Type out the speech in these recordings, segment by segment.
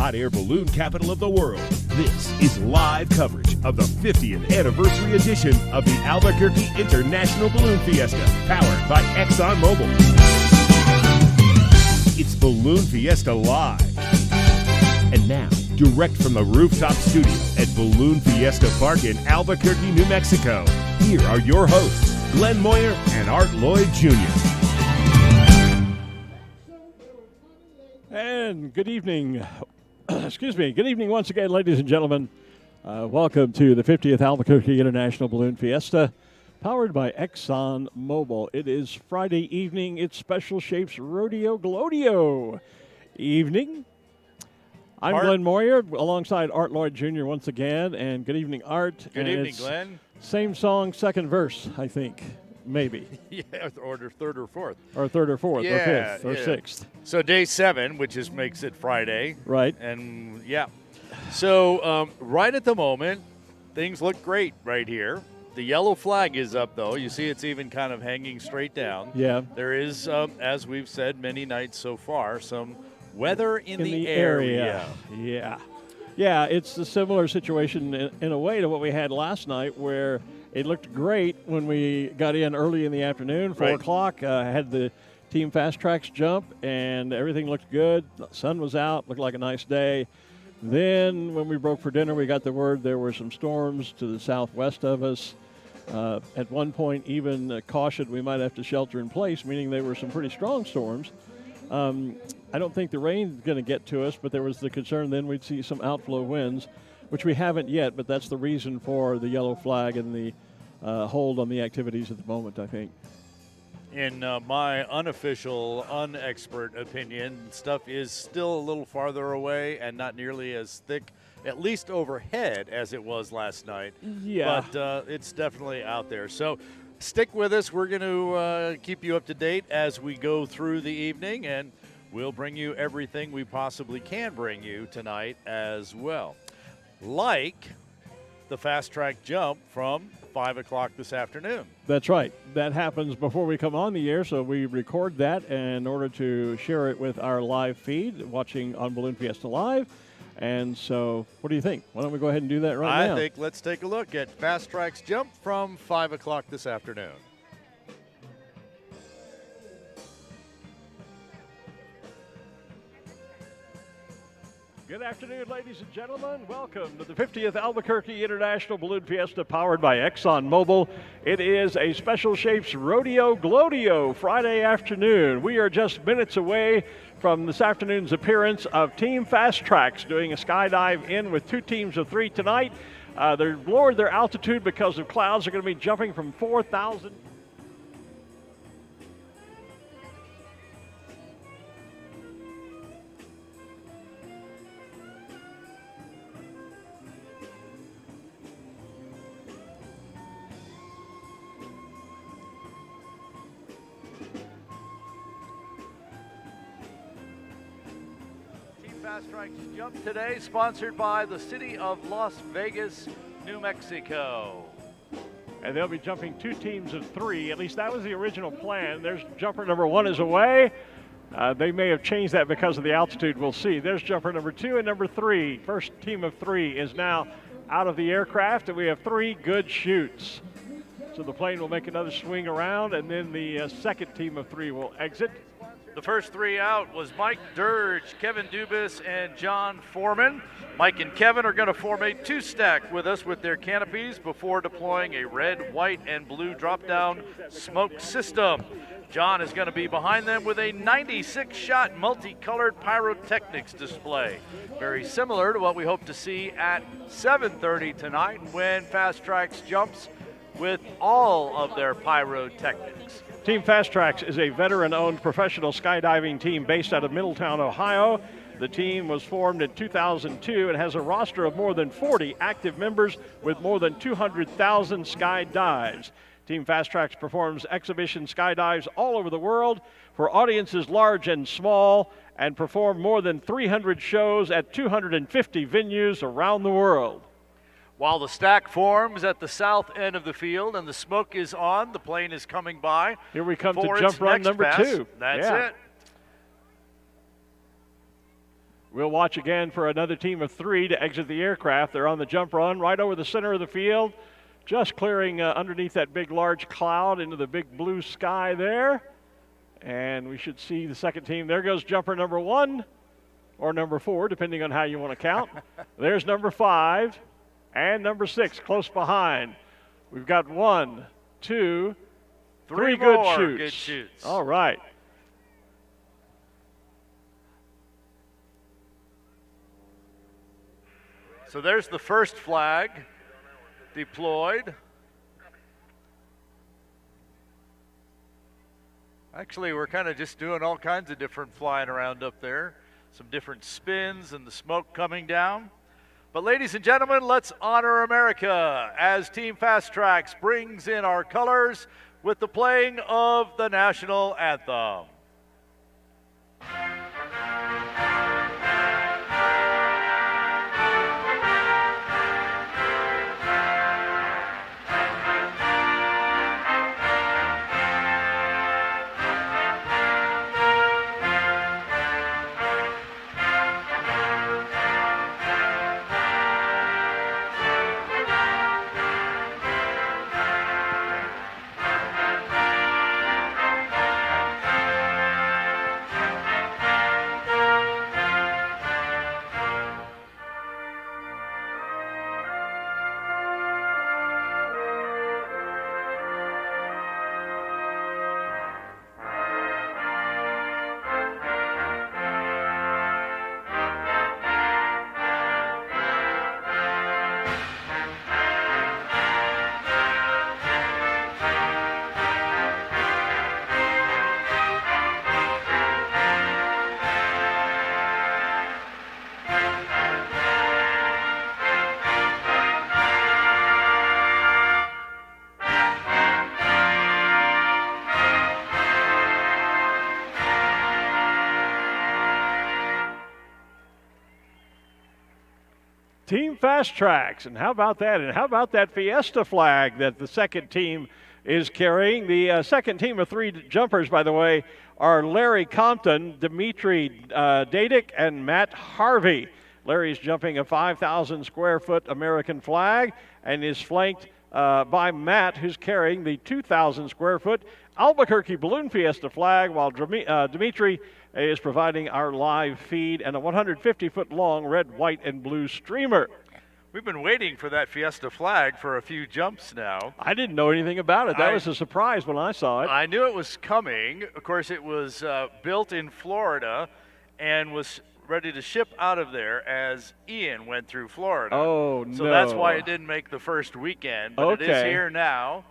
hot air balloon capital of the world, this is live coverage of the 50th anniversary edition of the Albuquerque International Balloon Fiesta, powered by Exxon Mobil. It's Balloon Fiesta Live. And now, direct from the rooftop studio at Balloon Fiesta Park in Albuquerque, New Mexico, here are your hosts, Glen Moyer and Lloyd Jr. And good evening. Excuse me. Good evening once again, ladies and gentlemen. Welcome to the 50th Albuquerque International Balloon Fiesta, powered by Exxon Mobil. It is Friday evening. It's Special Shapes Rodeo Glowdeo evening. I'm Glen Moyer, alongside Lloyd Jr. once again, and good evening, Art. Good evening, Glenn. Same song, second verse, I think, maybe. Yeah, or third or fourth. Or third or fourth, yeah, or fifth, or sixth. So day 7, which makes it Friday. Right. And, yeah. So right at the moment, things look great right here. The yellow flag is up, though. You see it's even kind of hanging straight down. Yeah. There is, as we've said many nights so far, some weather in the area. Yeah, it's a similar situation in a way to what we had last night, where it looked great when we got in early in the afternoon, 4 o'clock. Had the Team Fast Tracks jump, and everything looked good. The sun was out, looked like a nice day. Then when we broke for dinner, we got the word there were some storms to the southwest of us. At one point, even cautioned we might have to shelter in place, meaning they were some pretty strong storms. I don't think the rain's going to get to us, but there was the concern then we'd see some outflow winds, which we haven't yet, but that's the reason for the yellow flag and the hold on the activities at the moment, I think. In my unofficial, unexpert opinion, stuff is still a little farther away and not nearly as thick, at least overhead, as it was last night. Yeah. But it's definitely out there. So stick with us. We're going to keep you up to date as we go through the evening, and we'll bring you everything we possibly can bring you tonight as well. Like the fast track jump from 5 o'clock this afternoon. That's right. That happens before we come on the air, so we record that in order to share it with our live feed, watching on Balloon Fiesta Live. And so, what do you think? Why don't we go ahead and do that right now? I think let's take a look at Fast Track's jump from 5 o'clock this afternoon. Good afternoon, ladies and gentlemen. Welcome to the 50th Albuquerque International Balloon Fiesta, powered by Exxon Mobil. It is a Special Shapes Rodeo Glowdeo Friday afternoon. We are just minutes away from this afternoon's appearance of Team Fast Tracks doing a skydive in with 2 teams of 3 tonight. They've lowered their altitude because of clouds. They're going to be jumping from 4,000. Fast Track's jump today, sponsored by the city of Las Vegas, New Mexico. And they'll be jumping 2 teams of 3. At least that was the original plan. There's jumper number 1 is away. They may have changed that because of the altitude. We'll see. There's jumper number 2 and number 3. First team of 3 is now out of the aircraft, and we have 3 good shoots. So the plane will make another swing around, and then the second team of 3 will exit. The first 3 out was Mike Dirge, Kevin Dubas, and John Foreman. Mike and Kevin are going to form a 2-stack with us with their canopies before deploying a red, white, and blue drop-down smoke system. John is going to be behind them with a 96-shot multicolored pyrotechnics display. Very similar to what we hope to see at 7:30 tonight when Fast Tracks jumps with all of their pyrotechnics. Team Fast Tracks is a veteran-owned professional skydiving team based out of Middletown, Ohio. The team was formed in 2002 and has a roster of more than 40 active members with more than 200,000 skydives. Team Fast Tracks performs exhibition skydives all over the world for audiences large and small, and perform more than 300 shows at 250 venues around the world. While the stack forms at the south end of the field and the smoke is on, the plane is coming by. Here we come to jump run number 2. That's it. We'll watch again for another team of 3 to exit the aircraft. They're on the jump run right over the center of the field, just clearing underneath that big, large cloud into the big blue sky there. And we should see the second team. There goes jumper number 1 or number 4, depending on how you want to count. There's number 5 and number 6 close behind. We've got 1, 2, 3 good shoots. All right. So there's the first flag deployed. Actually, we're kind of just doing all kinds of different flying around up there. Some different spins and the smoke coming down. But ladies and gentlemen, let's honor America as Team Fast Tracks brings in our colors with the playing of the national anthem. Team Fast Tracks, and how about that? And how about that Fiesta flag that the second team is carrying? The second team of 3 jumpers, by the way, are Larry Compton, Dimitri Dadik, and Matt Harvey. Larry's jumping a 5,000 square foot American flag and is flanked by Matt, who's carrying the 2,000 square foot Albuquerque Balloon Fiesta flag, while Dimitri is providing our live feed and a 150-foot long red, white, and blue streamer. We've been waiting for that Fiesta flag for a few jumps now. I didn't know anything about it. That was a surprise when I saw it. I knew it was coming. Of course, it was built in Florida and was ready to ship out of there as Ian went through Florida. Oh, no. So that's why it didn't make the first weekend. But it is here now,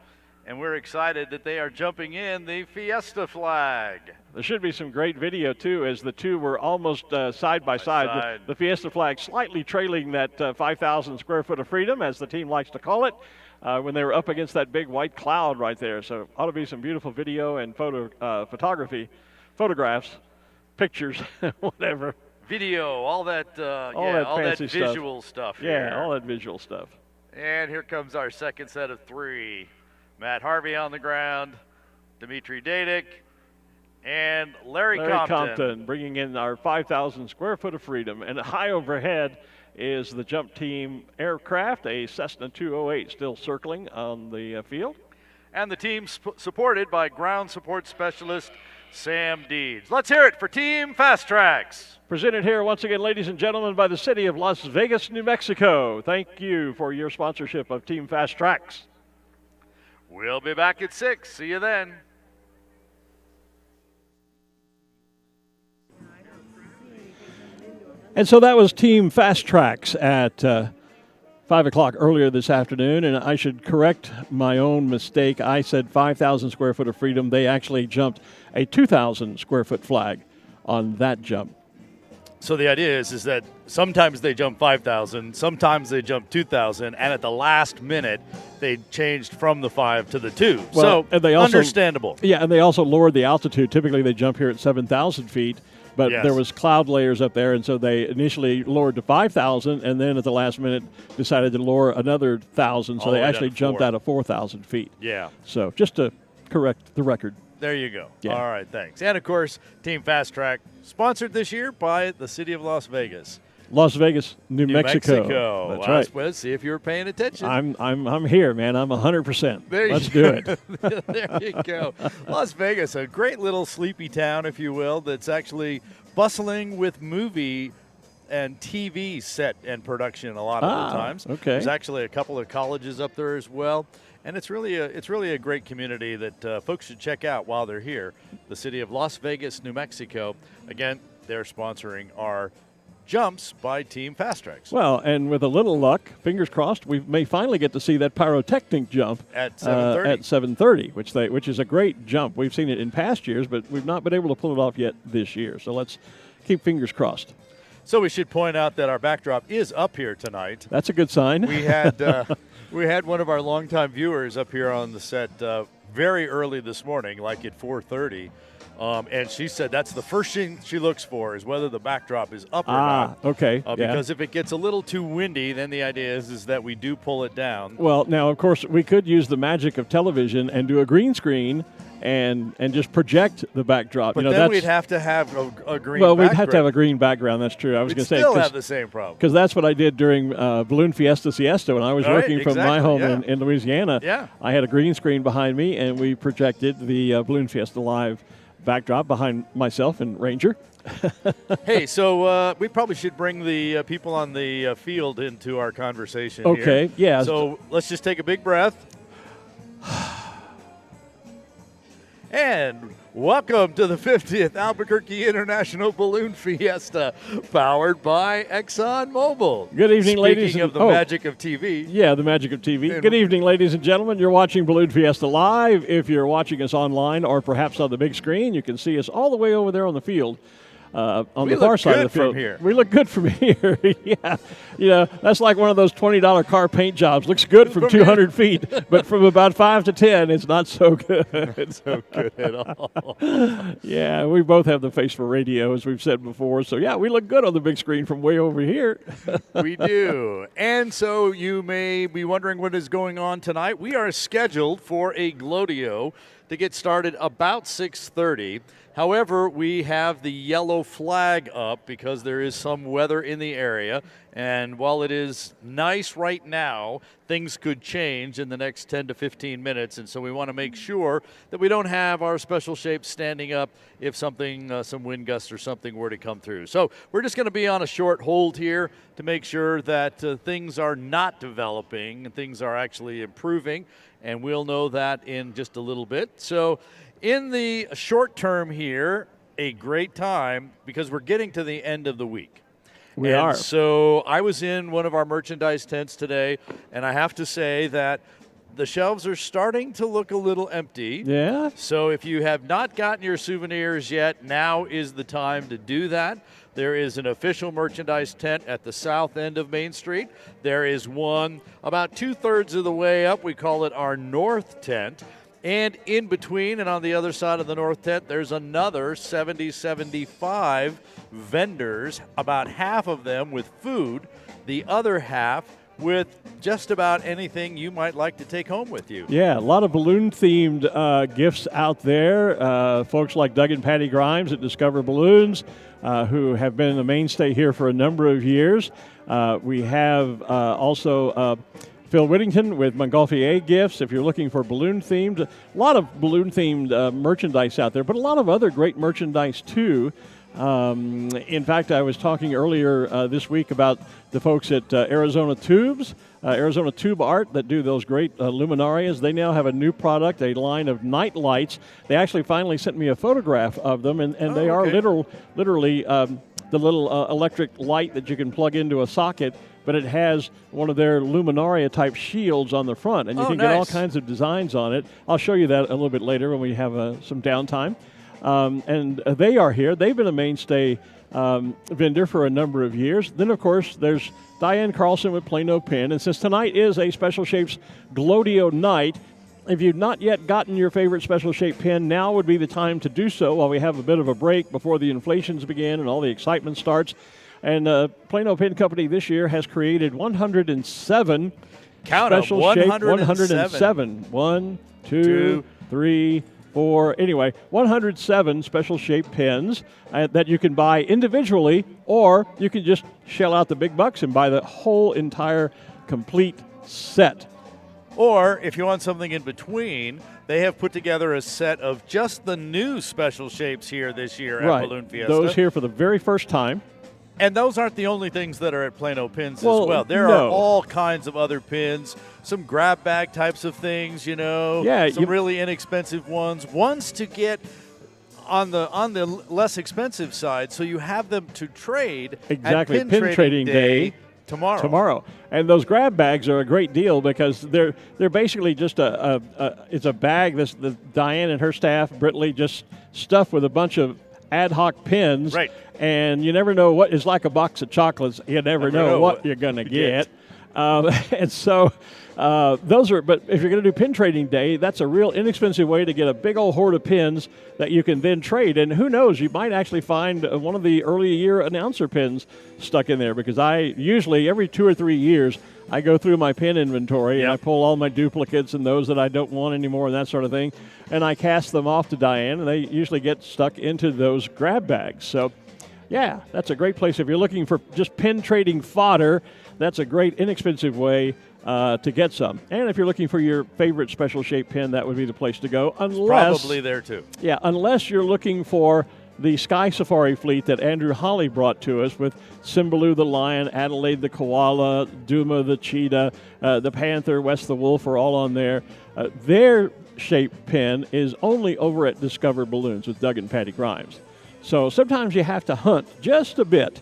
and we're excited that they are jumping in the Fiesta flag. There should be some great video, too, as the two were almost side by side. The Fiesta flag slightly trailing that 5,000 square foot of freedom, as the team likes to call it, when they were up against that big white cloud right there. So ought to be some beautiful video and photographs, pictures, whatever. Video, all that visual stuff here. Yeah, all that visual stuff. And here comes our second set of 3. Matt Harvey on the ground, Dimitri Dadik, and Larry Compton bringing in our 5,000 square foot of freedom. And high overhead is the jump team aircraft, a Cessna 208 still circling on the field. And the team supported by ground support specialist Sam Deeds. Let's hear it for Team Fast Tracks. Presented here once again, ladies and gentlemen, by the city of Las Vegas, New Mexico. Thank you for your sponsorship of Team Fast Tracks. We'll be back at 6. See you then. And so that was Team Fast Tracks at 5 o'clock earlier this afternoon, and I should correct my own mistake. I said 5,000 square foot of freedom. They actually jumped a 2,000 square foot flag on that jump. So the idea is that sometimes they jump 5,000, sometimes they jump 2,000, and at the last minute they changed from the 5 to the 2. Well, so and they also, understandable. Yeah, and they also lowered the altitude. Typically they jump here at 7,000 feet, but there was cloud layers up there, and so they initially lowered to 5,000, and then at the last minute decided to lower another 1,000, so they actually jumped out of 4,000 feet. Yeah. So just to correct the record. There you go. Yeah. All right, thanks. And, of course, Team Fast Track, sponsored this year by the city of Las Vegas. Las Vegas, New Mexico. That's Well, right. Let's see if you were paying attention. I'm here, man. I'm 100%. Let's do it. There you go. Las Vegas, a great little sleepy town, if you will, that's actually bustling with movie and TV set and production a lot of the times. Okay. There's actually a couple of colleges up there as well. And it's really a great community that folks should check out while they're here. The city of Las Vegas, New Mexico. Again, they're sponsoring our jumps by Team Fast Tracks. Well, and with a little luck, fingers crossed, we may finally get to see that pyrotechnic jump at 7:30. At 7:30, which is a great jump. We've seen it in past years, but we've not been able to pull it off yet this year. So let's keep fingers crossed. So we should point out that our backdrop is up here tonight. That's a good sign. We had one of our longtime viewers up here on the set very early this morning, like at 4:30. And she said that's the first thing she looks for is whether the backdrop is up or not. Okay. Because if it gets a little too windy, then the idea is that we do pull it down. Well, now, of course, we could use the magic of television and do a green screen and just project the backdrop. But then we'd have to have a green Well, background. we'd have to have a green background. That's true. I was going to say. We'd still have the same problem. Because that's what I did during Balloon Fiesta when I was working from my home in Louisiana. Yeah. I had a green screen behind me, and we projected the Balloon Fiesta live backdrop behind myself and Ranger. Hey, so we probably should bring the people on the field into our conversation here. Okay, yeah. So let's just take a big breath. And welcome to the 50th Albuquerque International Balloon Fiesta, powered by Exxon Mobil. Good evening, ladies. Speaking of the magic of TV. Yeah, the magic of TV. Good evening, ladies and gentlemen. You're watching Balloon Fiesta live. If you're watching us online or perhaps on the big screen, you can see us all the way over there on the field. On the far side of the field. Here. We look good from here. Yeah. That's like one of those $20 car paint jobs. Looks good from 200 feet, but from about 5 to 10, it's not so good. It's so good at all. Yeah, we both have the face for radio, as we've said before. So, yeah, we look good on the big screen from way over here. We do. And so you may be wondering what is going on tonight. We are scheduled for a Glowdeo to get started about 6:30. However, we have the yellow flag up because there is some weather in the area. And while it is nice right now, things could change in the next 10 to 15 minutes. And so we want to make sure that we don't have our special shapes standing up if something, some wind gusts or something were to come through. So we're just going to be on a short hold here to make sure that things are not developing and things are actually improving. And we'll know that in just a little bit. So in the short term here, a great time because we're getting to the end of the week. We are. So I was in one of our merchandise tents today, and I have to say that the shelves are starting to look a little empty. Yeah. So if you have not gotten your souvenirs yet, now is the time to do that. There is an official merchandise tent at the south end of Main Street. There is one about 2/3 of the way up. We call it our north tent. And in between and on the other side of the north tent, there's another 75 vendors, about half of them with food, the other half with just about anything you might like to take home with you. Yeah, a lot of balloon-themed gifts out there. Folks like Doug and Patty Grimes at Discover Balloons, who have been a mainstay here for a number of years. We have also Phil Whittington with Montgolfier Gifts. If you're looking for balloon-themed, a lot of balloon-themed merchandise out there, but a lot of other great merchandise, too. In fact, I was talking earlier this week about the folks at Arizona Tubes, Arizona Tube Art, that do those great luminarias. They now have a new product, a line of night lights. They actually finally sent me a photograph of them, and they are literally the little electric light that you can plug into a socket, but it has one of their luminaria-type shields on the front, and you can get all kinds of designs on it. I'll show you that a little bit later when we have some downtime. And they are here. They've been a mainstay vendor for a number of years. Then, of course, there's Diane Carlson with Plano Pin. And since tonight is a Special Shapes Glowdeo night, if you've not yet gotten your favorite Special Shape pin, now would be the time to do so while we have a bit of a break before the inflations begin and all the excitement starts. And Plano Pin Company this year has created 107 Count Special them, Shape 107. 1, 2, 3, for, anyway, 107 special shaped pins that you can buy individually, or you can just shell out the big bucks and buy the whole entire complete set. Or if you want something in between, they have put together a set of just the new special shapes here this year at Balloon Fiesta. Those here for the very first time. And those aren't the only things that are at Plano Pins as well. There no. are all kinds of other pins, some grab bag types of things, some really inexpensive ones to get on the less expensive side, so you have them to trade exactly. at Pin Trading Day tomorrow. And those grab bags are a great deal because they're basically just it's a bag that Diane and her staff, Britley, just stuffed with a bunch of ad hoc pins. Right. And you never know what is like a box of chocolates. You never know what you're going to get. And so those are, but if you're going to do Pin Trading Day, that's a real inexpensive way to get a big old hoard of pins that you can then trade. And who knows, you might actually find one of the early year announcer pins stuck in there, because I usually every 2 or 3 years I go through my pin inventory and I pull all my duplicates and those that I don't want anymore and that sort of thing, and I cast them off to Diane, and they usually get stuck into those grab bags. So yeah, that's a great place if you're looking for just pin trading fodder. That's a great inexpensive way to get some. And if you're looking for your favorite special shape pin, that would be the place to go. Unless, probably there too. Yeah, unless you're looking for the Sky Safari fleet that Andrew Holly brought to us with Cymbaloo the lion, Adelaide the koala, Duma the cheetah, the panther, West the wolf are all on there. Their shape pin is only over at Discover Balloons with Doug and Patty Grimes. So sometimes you have to hunt just a bit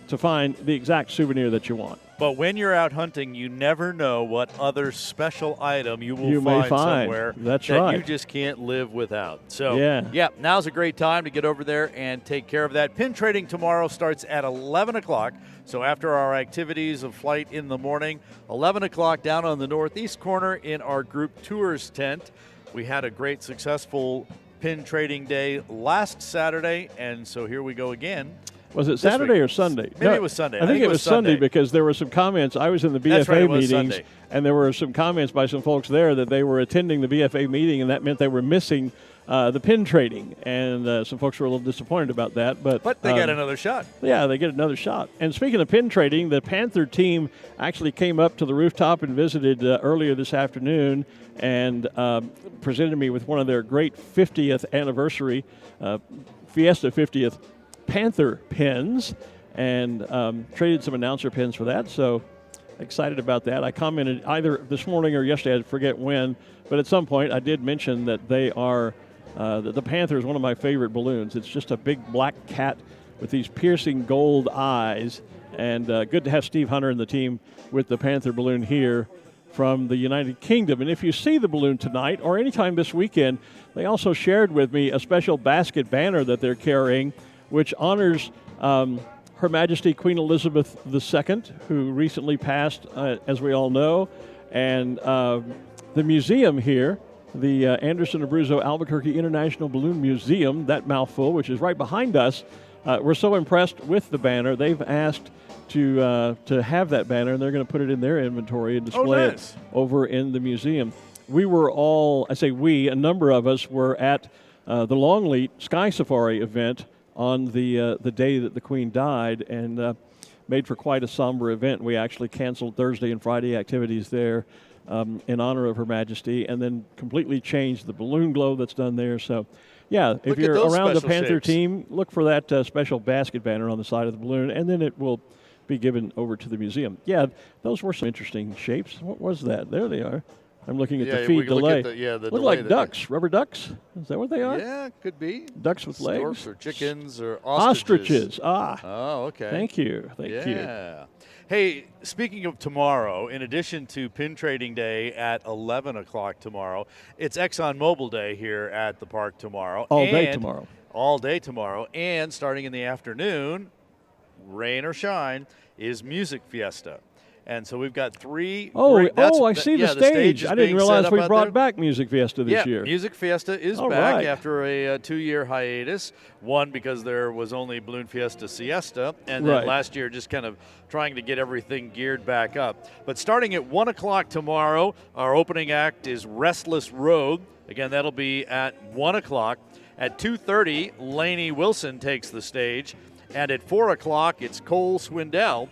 to find the exact souvenir that you want. But when you're out hunting, you never know what other special item you may find somewhere that you just can't live without. So, yeah, now's a great time to get over there and take care of that. Pin trading tomorrow starts at 11 o'clock. So after our activities of flight in the morning, 11 o'clock down on the northeast corner in our group tours tent. We had a great, successful Pin Trading Day last Saturday, and so here we go again. Was it Saturday or Sunday? Maybe it was Sunday. I think it was Sunday because there were some comments. I was in the BFA meetings, Sunday. And there were some comments by some folks there that they were attending the BFA meeting, and that meant they were missing the pin trading. And some folks were a little disappointed about that. But they got another shot. Yeah, they get another shot. And speaking of pin trading, the Panther team actually came up to the rooftop and visited earlier this afternoon and presented me with one of their great 50th anniversary, Fiesta 50th Panther pins, and traded some announcer pins for that. So excited about that. I commented either this morning or yesterday, I forget when, but at some point I did mention that they are, the Panther is one of my favorite balloons. It's just a big black cat with these piercing gold eyes, and good to have Steve Hunter and the team with the Panther balloon here from the United Kingdom. And if you see the balloon tonight or anytime this weekend, they also shared with me a special basket banner that they're carrying, which honors Her Majesty Queen Elizabeth II, who recently passed, as we all know. And the museum here, the Anderson Abruzzo Albuquerque International Balloon Museum, that mouthful, which is right behind us, we're so impressed with the banner. They've asked to have that banner, and they're going to put it in their inventory and display it over in the museum. We were all, I say we, a number of us were at the Longleat Sky Safari event on the day that the Queen died, and made for quite a somber event. We actually canceled Thursday and Friday activities there in honor of Her Majesty, and then completely changed the balloon glow that's done there. So, yeah, if you're around the Panther team, look for that special basket banner on the side of the balloon, and then it will be given over to the museum. Yeah, those were some interesting shapes. What was that? There they are. I'm looking at the feed delay. Look like ducks, rubber ducks. Is that what they are? Yeah, could be. Ducks with legs? Storks or chickens or ostriches. Oh, okay. Thank you. Thank you. Yeah. Hey, speaking of tomorrow, in addition to Pin Trading Day at 11 o'clock tomorrow, it's Exxon Mobil Day here at the park tomorrow. All day tomorrow. All day tomorrow. And starting in the afternoon, rain or shine, is Music Fiesta. And so we've got 3. I see the stage. is I didn't being set realize up we out brought there. back Music Fiesta this year. Music Fiesta is All back right. after a 2-year hiatus. One, because there was only Balloon Fiesta Siesta, and then Right. last year just kind of trying to get everything geared back up. But starting at 1 o'clock tomorrow, our opening act is Restless Road. Again, that'll be at 1 o'clock. At 2:30, Lainey Wilson takes the stage. And at 4 o'clock, it's Cole Swindell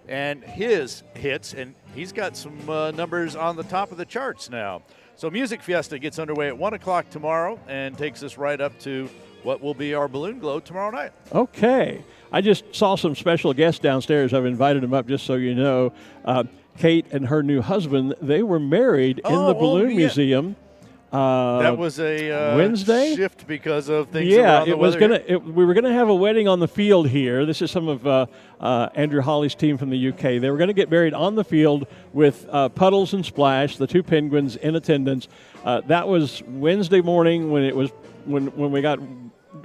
and his hits, and he's got some numbers on the top of the charts now. So Music Fiesta gets underway at 1 o'clock tomorrow and takes us right up to what will be our Balloon Glow tomorrow night. Okay. I just saw some special guests downstairs. I've invited them up just so you know. Kate and her new husband, they were married in the Balloon Museum. That was a Wednesday shift because of things. Yeah, around the it was weather gonna. We were gonna have a wedding on the field here. This is some of Andrew Holly's team from the UK. They were gonna get married on the field with Puddles and Splash, the 2 penguins in attendance. That was Wednesday morning when it was when we got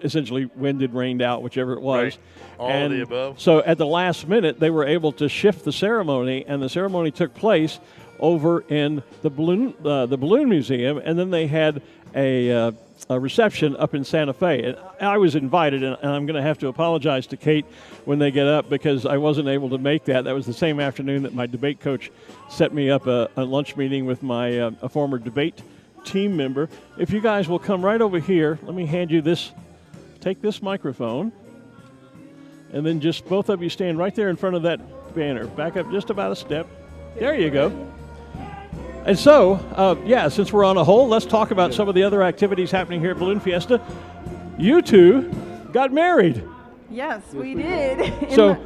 essentially winded, rained out, whichever it was. Right. All of the above. So at the last minute, they were able to shift the ceremony, and the ceremony took place over in the Balloon Museum, and then they had a reception up in Santa Fe. And I was invited, and I'm going to have to apologize to Kate when they get up because I wasn't able to make that. That was the same afternoon that my debate coach set me up a lunch meeting with my a former debate team member. If you guys will come right over here, let me hand you this. Take this microphone, and then just both of you stand right there in front of that banner. Back up just about a step. There you go. And so, since we're on a hole, let's talk about some of the other activities happening here at Balloon Fiesta. You two got married. Yes, we did. So,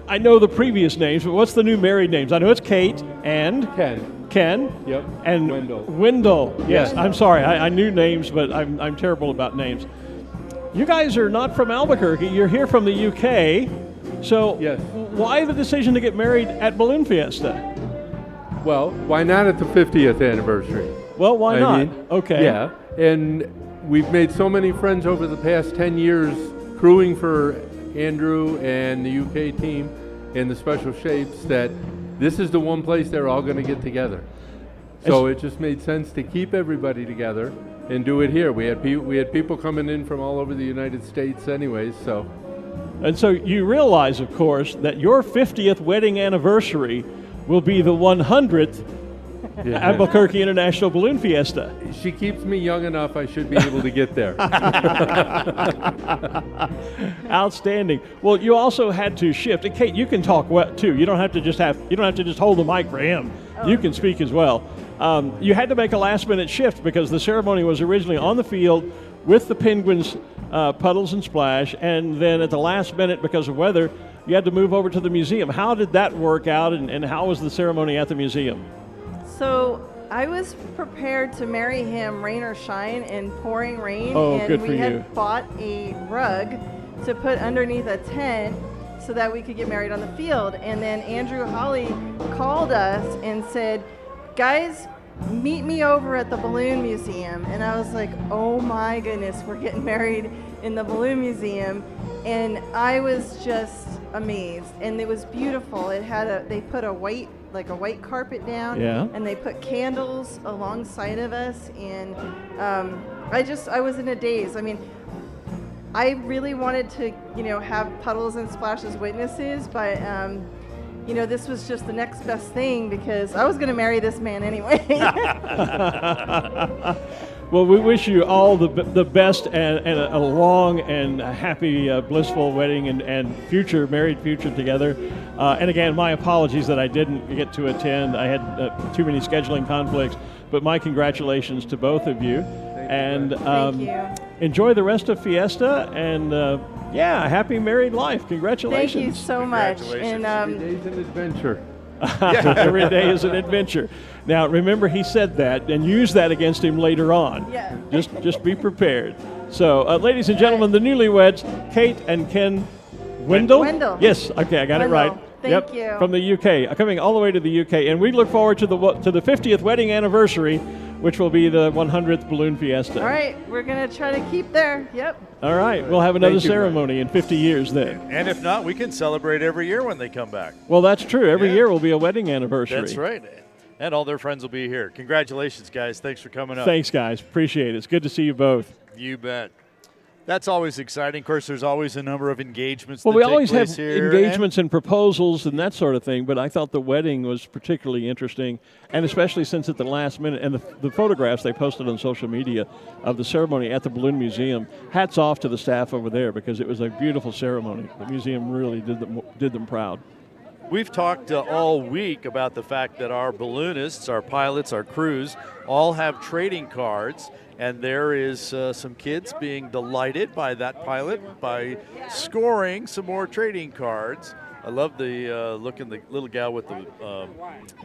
I know the previous names, but what's the new married names? I know it's Kate and Ken. Yep. And Wendell. Yes, I'm sorry. I knew names, but I'm terrible about names. You guys are not from Albuquerque. You're here from the UK. So, Yes. why the decision to get married at Balloon Fiesta? Well, why not at the 50th anniversary? Well, why I not? mean, Okay. Yeah, and we've made so many friends over the past 10 years crewing for Andrew and the UK team and the Special Shapes that this is the one place they're all going to get together. So it just made sense to keep everybody together and do it here. We had people coming in from all over the United States anyways, so. And so you realize, of course, that your 50th wedding anniversary will be the 100th Albuquerque International Balloon Fiesta. She keeps me young enough, I should be able to get there. Outstanding. Well, you also had to shift. And Kate, you can talk too. You don't have to just hold the mic for him. You can speak as well. You had to make a last-minute shift because the ceremony was originally on the field with the Penguins, Puddles and Splash, and then at the last minute, because of weather, you had to move over to the museum. How did that work out, and how was the ceremony at the museum? So I was prepared to marry him rain or shine in pouring rain, Oh, and good for we you. had bought a rug to put underneath a tent so that we could get married on the field. And then Andrew Holly called us and said, guys, meet me over at the Balloon Museum. And I was like, oh my goodness, we're getting married in the Balloon Museum. And I was just amazed. And it was beautiful. It had they put a white carpet down. Yeah. And they put candles alongside of us. And I was in a daze. I mean, I really wanted to, have Puddles and Splash as witnesses, but this was just the next best thing because I was going to marry this man anyway. Well, we wish you all the best and a long and happy, blissful wedding and married future together. And again, my apologies that I didn't get to attend. I had too many scheduling conflicts. But my congratulations to both of you. And Thank you. Enjoy the rest of Fiesta and happy married life. Congratulations. Thank you so much. Congratulations. And Every day's an adventure. Every day is an adventure. Now, remember, he said that, and use that against him later on. Yeah. Just be prepared. So, ladies and gentlemen, the newlyweds, Kate and Ken Wendell. Wendell. Yes. Okay, I got it right. Thank you. From the UK, coming all the way to the UK, and we look forward to the 50th wedding anniversary which will be the 100th Balloon Fiesta. All right, we're going to try to keep there. Yep. All right, we'll have another Thank you, ceremony in 50 years then. And if not, we can celebrate every year when they come back. Well, that's true. Every Yeah. year will be a wedding anniversary. That's right. And all their friends will be here. Congratulations, guys. Thanks for coming up. Thanks, guys. Appreciate it. It's good to see you both. You bet. That's always exciting. Of course, there's always a number of engagements Well, that we take always have place here. engagements and proposals and that sort of thing, but I thought the wedding was particularly interesting, and especially since at the last minute, and the photographs they posted on social media of the ceremony at the Balloon Museum, hats off to the staff over there because it was a beautiful ceremony. The museum really did them proud. We've talked all week about the fact that our balloonists, our pilots, our crews all have trading cards, and there is some kids being delighted by that pilot by scoring some more trading cards. I love the look in the little gal with the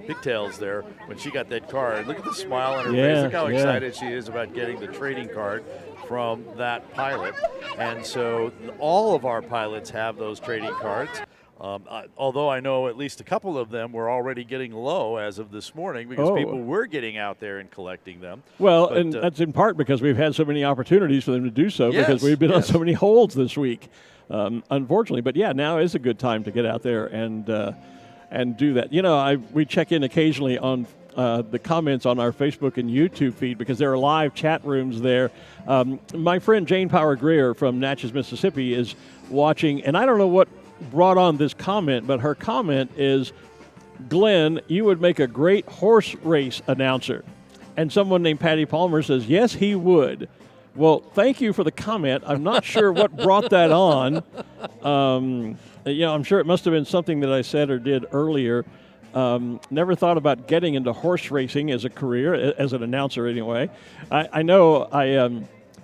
pigtails there when she got that card. Look at the smile on her face. Look how excited she is about getting the trading card from that pilot. And so all of our pilots have those trading cards. Although I know at least a couple of them were already getting low as of this morning because people were getting out there and collecting them. Well, and that's in part because we've had so many opportunities for them to do so because we've been on so many holds this week, unfortunately. But, yeah, now is a good time to get out there and do that. You know, we check in occasionally on the comments on our Facebook and YouTube feed because there are live chat rooms there. My friend Jane Power Greer from Natchez, Mississippi is watching, and I don't know what brought on this comment, but her comment is, Glenn, you would make a great horse race announcer. And someone named Patty Palmer says, yes, he would. Well, thank you for the comment. I'm not sure what brought that on. I'm sure it must have been something that I said or did earlier. Never thought about getting into horse racing as a career, as an announcer anyway. I know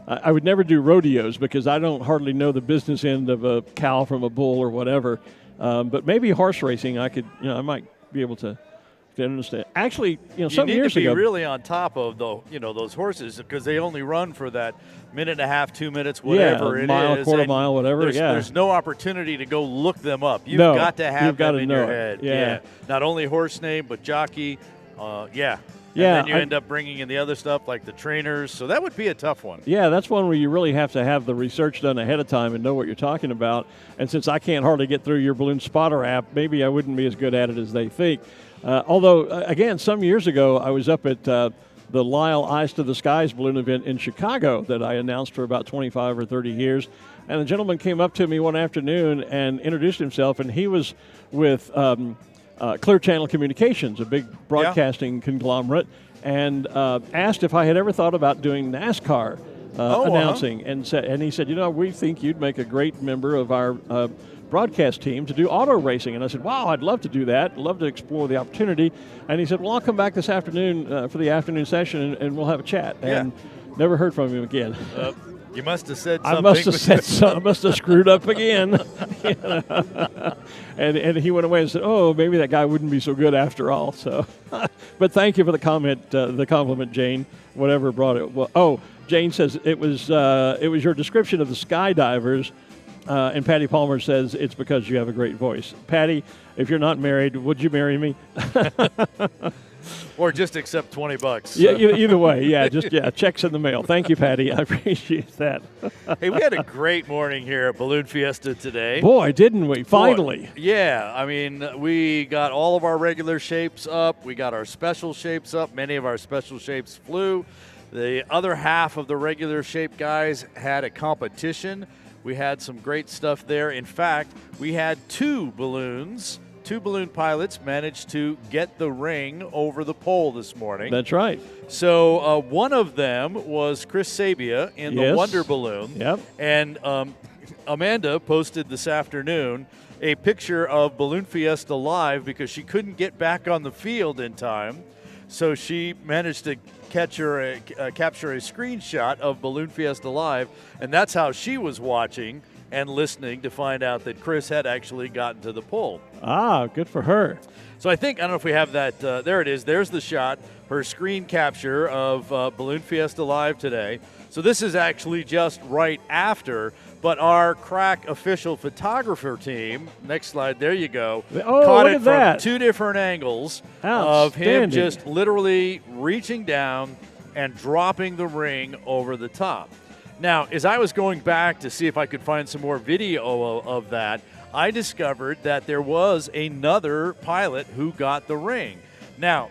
I would never do rodeos because I don't hardly know the business end of a cow from a bull or whatever. But maybe horse racing, I might be able to understand. Actually, some years ago, you need to be really on top of those horses because they only run for that minute and a half, 2 minutes, whatever it mile, is. Quarter mile, whatever. There's no opportunity to go look them up. You've got to have them in your head. Yeah. Not only horse name, but jockey. And then you end up bringing in the other stuff like the trainers. So that would be a tough one. Yeah, that's one where you really have to have the research done ahead of time and know what you're talking about. And since I can't hardly get through your Balloon Spotter app, maybe I wouldn't be as good at it as they think. Although, again, some years ago, I was up at the Lyle Eyes to the Skies balloon event in Chicago that I announced for about 25 or 30 years. And a gentleman came up to me one afternoon and introduced himself, and he was with Clear Channel Communications, a big broadcasting conglomerate, and asked if I had ever thought about doing NASCAR announcing. And he said, we think you'd make a great member of our broadcast team to do auto racing. And I said, wow, I'd love to do that. Love to explore the opportunity. And he said, well, I'll come back this afternoon for the afternoon session, and we'll have a chat. And never heard from him again. You must have said something. I must have said something. I must have screwed up again. And he went away and said, oh, maybe that guy wouldn't be so good after all. So, but thank you for the comment, the compliment, Jane, whatever brought it. Well, Jane says it was your description of the skydivers. And Patty Palmer says it's because you have a great voice. Patty, if you're not married, would you marry me? Or just accept $20. Yeah, either way. Checks in the mail. Thank you, Patty. I appreciate that. Hey, we had a great morning here at Balloon Fiesta today. Boy, didn't we? Finally. Yeah, I mean, we got all of our regular shapes up. We got our special shapes up. Many of our special shapes flew. The other half of the regular shape guys had a competition. We had some great stuff there. In fact, we had two balloon pilots managed to get the ring over the pole this morning. That's right. So one of them was Chris Sabia in the Wonder Balloon. Yep. And Amanda posted this afternoon a picture of Balloon Fiesta Live because she couldn't get back on the field in time. So she managed to capture a screenshot of Balloon Fiesta Live, and that's how she was watching and listening to find out that Chris had actually gotten to the pole. Ah, good for her. So I don't know if we have that. There it is. There's the shot, her screen capture of Balloon Fiesta Live today. So this is actually just right after, but our crack official photographer team, next slide, there you go, caught it from two different angles of him just literally reaching down, and dropping the ring over the top. Now, as I was going back to see if I could find some more video of that, I discovered that there was another pilot who got the ring. Now,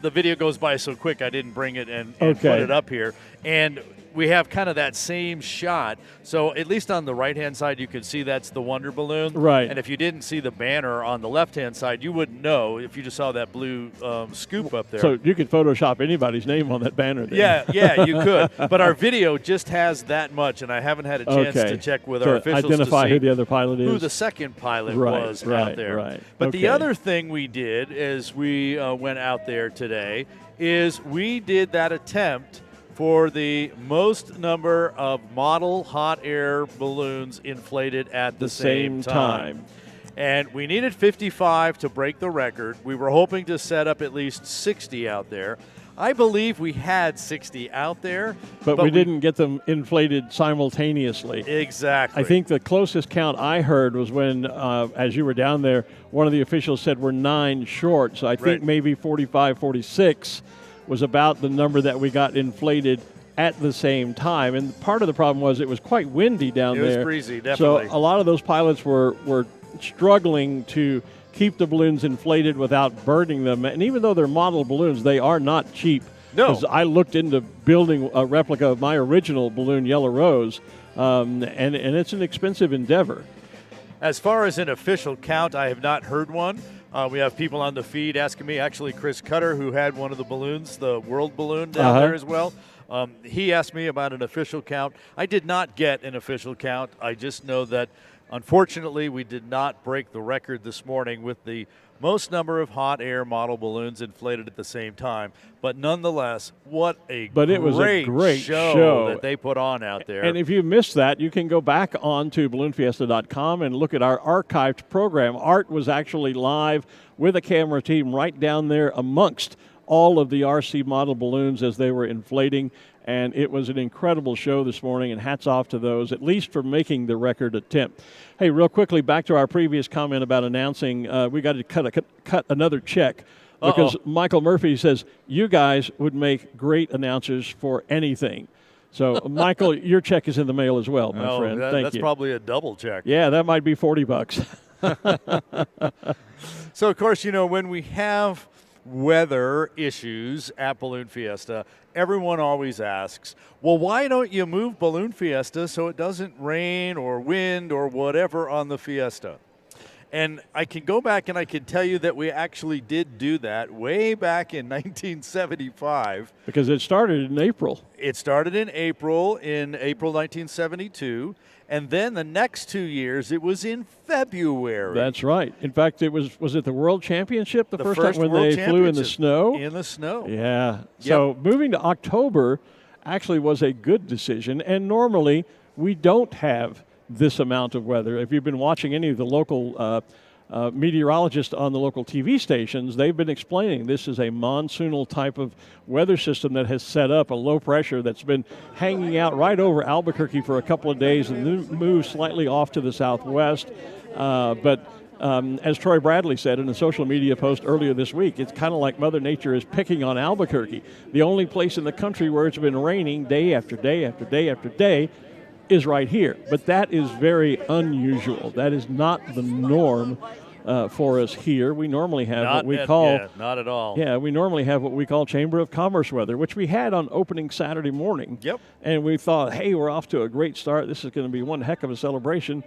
the video goes by so quick I didn't bring it and put it up here. And we have kind of that same shot. So at least on the right-hand side, you can see that's the Wonder Balloon. Right. And if you didn't see the banner on the left-hand side, you wouldn't know if you just saw that blue scoop up there. So you could Photoshop anybody's name on that banner then. Yeah, you could. But our video just has that much, and I haven't had a chance to check with our officials identify to see who the other pilot is. who the second pilot was out there. Right. But the other thing we did as we went out there today is we did that attempt for the most number of model hot air balloons inflated at the same time. And we needed 55 to break the record. We were hoping to set up at least 60 out there. I believe we had 60 out there. But we didn't get them inflated simultaneously. Exactly. I think the closest count I heard was when, as you were down there, one of the officials said we're 9 short. So I think maybe 45, 46 was about the number that we got inflated at the same time. And part of the problem was it was quite windy down there. It was breezy, definitely. So a lot of those pilots were struggling to keep the balloons inflated without burning them. And even though they're model balloons, they are not cheap. No. Because I looked into building a replica of my original balloon, Yellow Rose, and it's an expensive endeavor. As far as an official count, I have not heard one. We have people on the feed asking me. Actually, Chris Cutter, who had one of the balloons, the World Balloon down there as well, he asked me about an official count. I did not get an official count. I just know that, unfortunately, we did not break the record this morning with the most number of hot air model balloons inflated at the same time. But nonetheless, what a great show that they put on out there. And if you missed that, you can go back on to balloonfiesta.com and look at our archived program. Art was actually live with a camera team right down there amongst all of the RC model balloons as they were inflating. And it was an incredible show this morning, and hats off to those, at least for making the record attempt. Hey, real quickly, back to our previous comment about announcing, we got to cut another check because Michael Murphy says you guys would make great announcers for anything. So, Michael, your check is in the mail as well, my friend. Thank you. That's probably a double check. Yeah, that might be $40. So, of course, when we have weather issues at Balloon Fiesta, everyone always asks, well, why don't you move Balloon Fiesta so it doesn't rain or wind or whatever on the Fiesta? And I can go back and I can tell you that we actually did do that way back in 1975. Because it started in April. It started in April 1972. And then the next 2 years, it was in February. That's right. In fact, was it the World Championship, the first time when they flew in the snow? In the snow. Yeah. So moving to October actually was a good decision. And normally, we don't have this amount of weather. If you've been watching any of the local meteorologists on the local TV stations, they've been explaining this is a monsoonal type of weather system that has set up a low pressure that's been hanging out right over Albuquerque for a couple of days and then moved slightly off to the southwest. But as Troy Bradley said in a social media post earlier this week, it's kind of like Mother Nature is picking on Albuquerque. The only place in the country where it's been raining day after day after day after day is right here. But that is very unusual. That is not the norm for us here. We normally have what we call... Yeah, not at all. Yeah, we normally have what we call Chamber of Commerce weather, which we had on opening Saturday morning. Yep. And we thought, hey, we're off to a great start. This is going to be one heck of a celebration.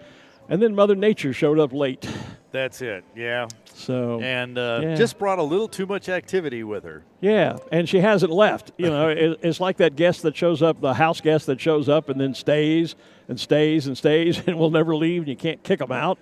And then Mother Nature showed up late. That's it, yeah. So and just brought a little too much activity with her. Yeah, and she hasn't left. It's like that guest that shows up, the house guest that shows up and then stays and stays and stays and will never leave, and you can't kick them out.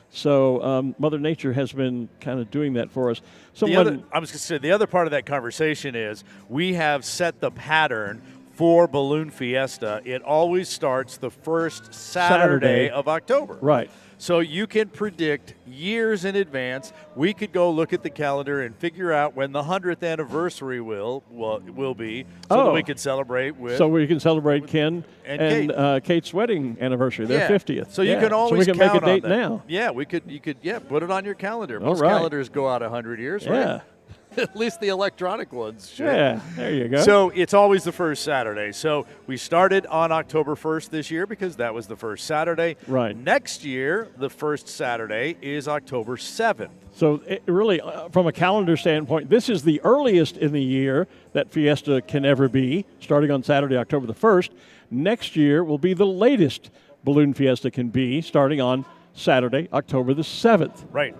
So Mother Nature has been kind of doing that for us. I was going to say, the other part of that conversation is we have set the pattern for Balloon Fiesta. It always starts the first Saturday of October. Right. So you can predict years in advance. We could go look at the calendar and figure out when the 100th anniversary will be, so that we can celebrate with. So we can celebrate Ken and Kate's wedding anniversary, their 50th. So you can always so we can count make a date on that. now. Yeah, you could put it on your calendar. Most right. calendars go out 100 years, right? Yeah. At least the electronic ones should. Yeah, there you go. So it's always the first Saturday. So we started on October 1st this year because that was the first Saturday. Right. Next year, the first Saturday is October 7th. So it really, from a calendar standpoint, this is the earliest in the year that Fiesta can ever be, starting on Saturday, October the 1st. Next year will be the latest Balloon Fiesta can be, starting on Saturday, October the 7th. Right.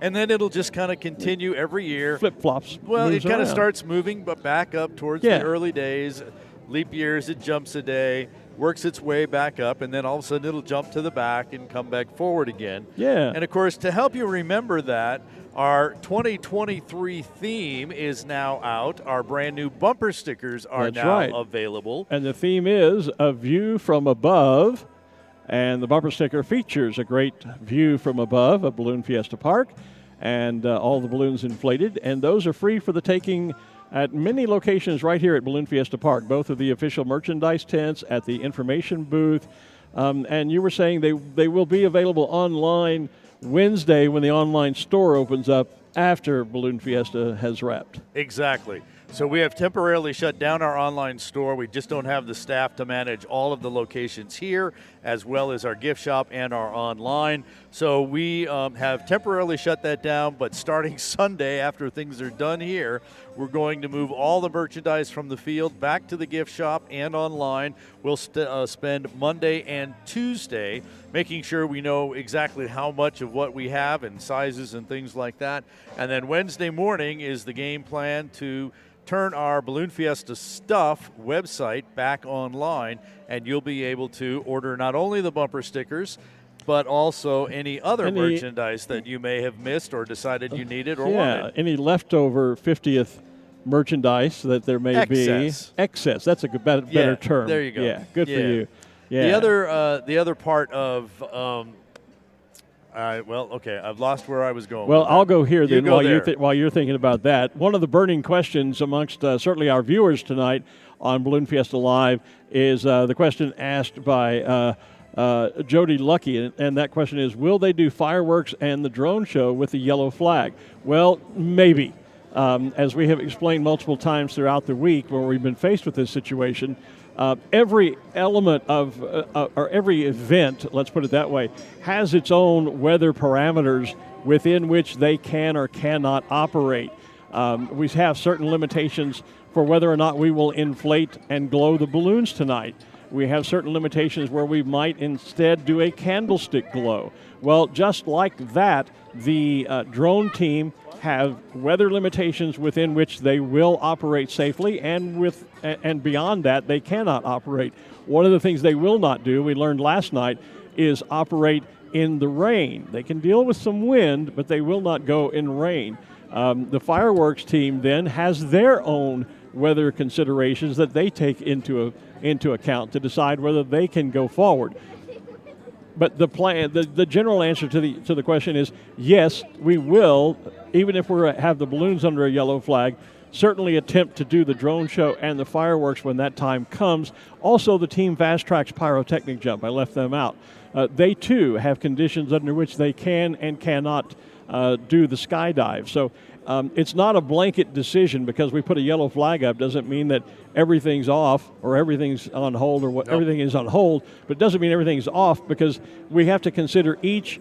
And then it'll just kind of continue every year. Flip-flops. Well, it kind of around. starts moving but back up towards Yeah. the early days. Leap years, it jumps a day, works its way back up, and then all of a sudden it'll jump to the back and come back forward again. Yeah. And, of course, to help you remember that, our 2023 theme is now out. Our brand new bumper stickers are That's now right. available. And the theme is A View from Above. And the bumper sticker features a great view from above of Balloon Fiesta Park and all the balloons inflated. And those are free for the taking at many locations right here at Balloon Fiesta Park, both of the official merchandise tents, at the information booth. And you were saying they will be available online Wednesday when the online store opens up after Balloon Fiesta has wrapped. Exactly. So we have temporarily shut down our online store. We just don't have the staff to manage all of the locations here, as well as our gift shop and our online. So we have temporarily shut that down, but starting Sunday, after things are done here, we're going to move all the merchandise from the field back to the gift shop and online. We'll spend Monday and Tuesday making sure we know exactly how much of what we have and sizes and things like that. And then Wednesday morning is the game plan to turn our Balloon Fiesta stuff website back online, and you'll be able to order not only the bumper stickers, but also any other merchandise that you may have missed or decided you needed or wanted. Any leftover 50th merchandise that there may Excess. be. Excess. That's a good, better term. There you go. Yeah, good for Yeah. you. Yeah. The other part of I've lost where I was going. Well, with that. I'll go here You then go while you're thinking about that. One of the burning questions amongst certainly our viewers tonight on Balloon Fiesta Live is the question asked by Jody Lucky, and that question is, will they do fireworks and the drone show with the yellow flag? Well, maybe. As we have explained multiple times throughout the week when we've been faced with this situation, every element of, or every event, let's put it that way, has its own weather parameters within which they can or cannot operate. We have certain limitations for whether or not we will inflate and glow the balloons tonight. We have certain limitations where we might instead do a candlestick glow. Well, just like that, the drone team have weather limitations within which they will operate safely, and beyond that, they cannot operate. One of the things they will not do, we learned last night, is operate in the rain. They can deal with some wind, but they will not go in rain. The fireworks team then has their own weather considerations that they take into account to decide whether they can go forward. But the general answer to the question is yes, we will, even if we have the balloons under a yellow flag, certainly attempt to do the drone show and the fireworks when that time comes. Also, the team Fast Track's pyrotechnic jump, I left them out. They too have conditions under which they can and cannot do the skydive. So it's not a blanket decision because we put a yellow flag up doesn't mean that everything's off or everything's on hold or everything is on hold, but it doesn't mean everything's off because we have to consider each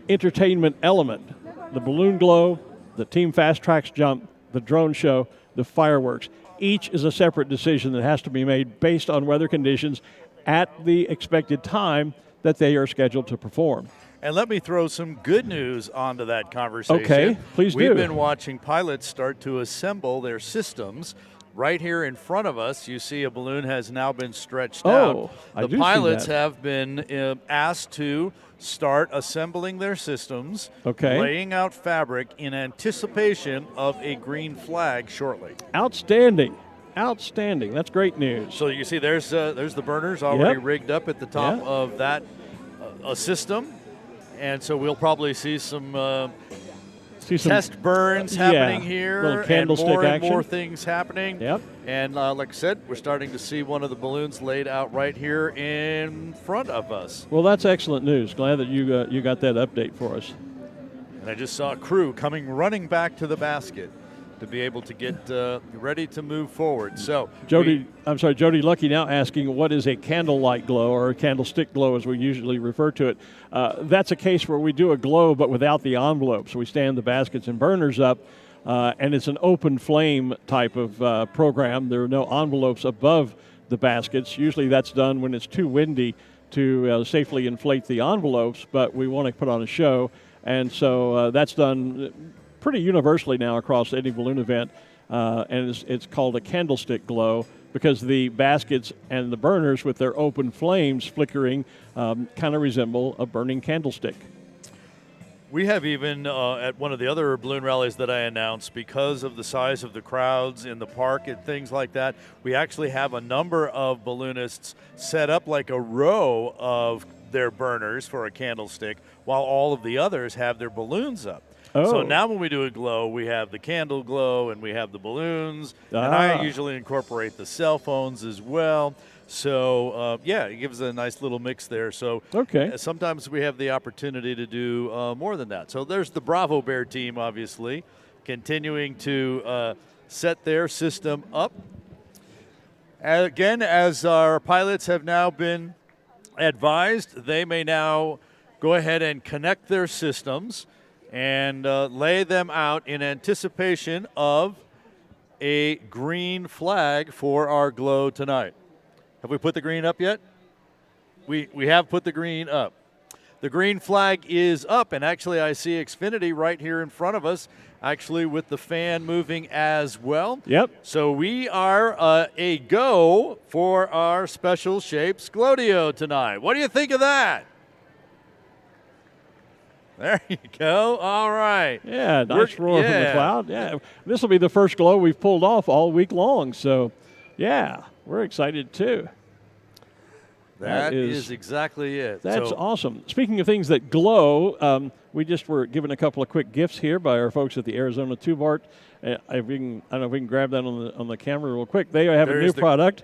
entertainment element. The balloon glow, the Team Fast Tracks jump, the drone show, the fireworks. Each is a separate decision that has to be made based on weather conditions at the expected time that they are scheduled to perform. And let me throw some good news onto that conversation. Okay, please do. We've been watching pilots start to assemble their systems. Right here in front of us, you see a balloon has now been stretched out. I do The see pilots that. have been asked to start assembling their systems, Okay. laying out fabric in anticipation of a green flag shortly. Outstanding. That's great news. So you see there's the burners already Yep. rigged up at the top Yeah. of that system. And so we'll probably see some See some test burns happening here, little and candlestick more and action. more things happening. Yep. And like I said, we're starting to see one of the balloons laid out right here in front of us. Well, that's excellent news. Glad that you got that update for us. And I just saw a crew running back to the basket. to be able to get ready to move forward. So Jody Lucky now asking, what is a candlelight glow, or a candlestick glow as we usually refer to it? That's a case where we do a glow but without the envelope. So we stand the baskets and burners up, and it's an open flame type of program. There are no envelopes above the baskets. Usually that's done when it's too windy to safely inflate the envelopes, but we want to put on a show. And so that's done pretty universally now across any balloon event, and it's called a candlestick glow because the baskets and the burners with their open flames flickering kind of resemble a burning candlestick. We have even at one of the other balloon rallies that I announced, because of the size of the crowds in the park and things like that, we actually have a number of balloonists set up like a row of their burners for a candlestick while all of the others have their balloons up. Oh. So now when we do a glow, we have the candle glow and we have the balloons. And I usually incorporate the cell phones as well. So, it gives a nice little mix there. So sometimes we have the opportunity to do more than that. So there's the Bravo Bear team, obviously, continuing to set their system up. Again, as our pilots have now been advised, they may now go ahead and connect their systems and lay them out in anticipation of a green flag for our glow tonight. Have we put the green up yet? We have put the green up. The green flag is up, and actually I see Xfinity right here in front of us, actually with the fan moving as well. Yep. So we are a go for our Special Shapes Glowdeo tonight. What do you think of that? There you go. All right. Yeah, nice roar from the cloud. Yeah, this will be the first glow we've pulled off all week long. So, yeah, we're excited too. That is exactly it. That's awesome. Speaking of things that glow, we just were given a couple of quick gifts here by our folks at the Arizona Tube Art. I don't know if we can grab that on the camera real quick. They have a new product.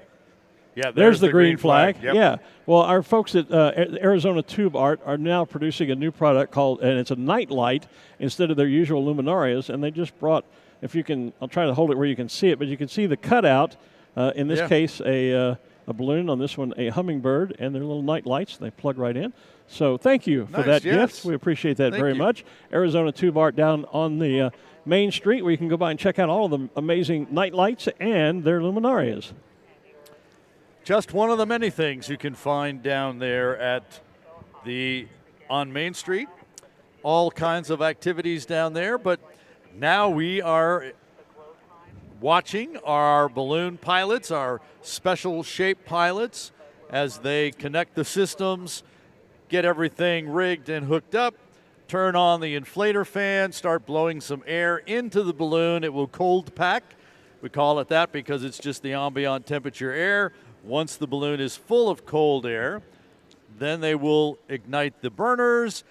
Yeah, there's the green flag. Yep. Yeah. Well, our folks at Arizona Tube Art are now producing a new product and it's a night light instead of their usual luminarias. And they just brought, I'll try to hold it where you can see it, but you can see the cutout. In this case, a balloon. On this one, a hummingbird, and their little night lights. They plug right in. So thank you for that gift. We appreciate that very much. Arizona Tube Art down on the Main Street, where you can go by and check out all of the amazing night lights and their luminarias. Just one of the many things you can find down there on Main Street. All kinds of activities down there, but now we are watching our balloon pilots, our special shape pilots, as they connect the systems, get everything rigged and hooked up, turn on the inflator fan, start blowing some air into the balloon. It will cold pack. We call it that because it's just the ambient temperature air. Once the balloon is full of cold air, then they will ignite the burners.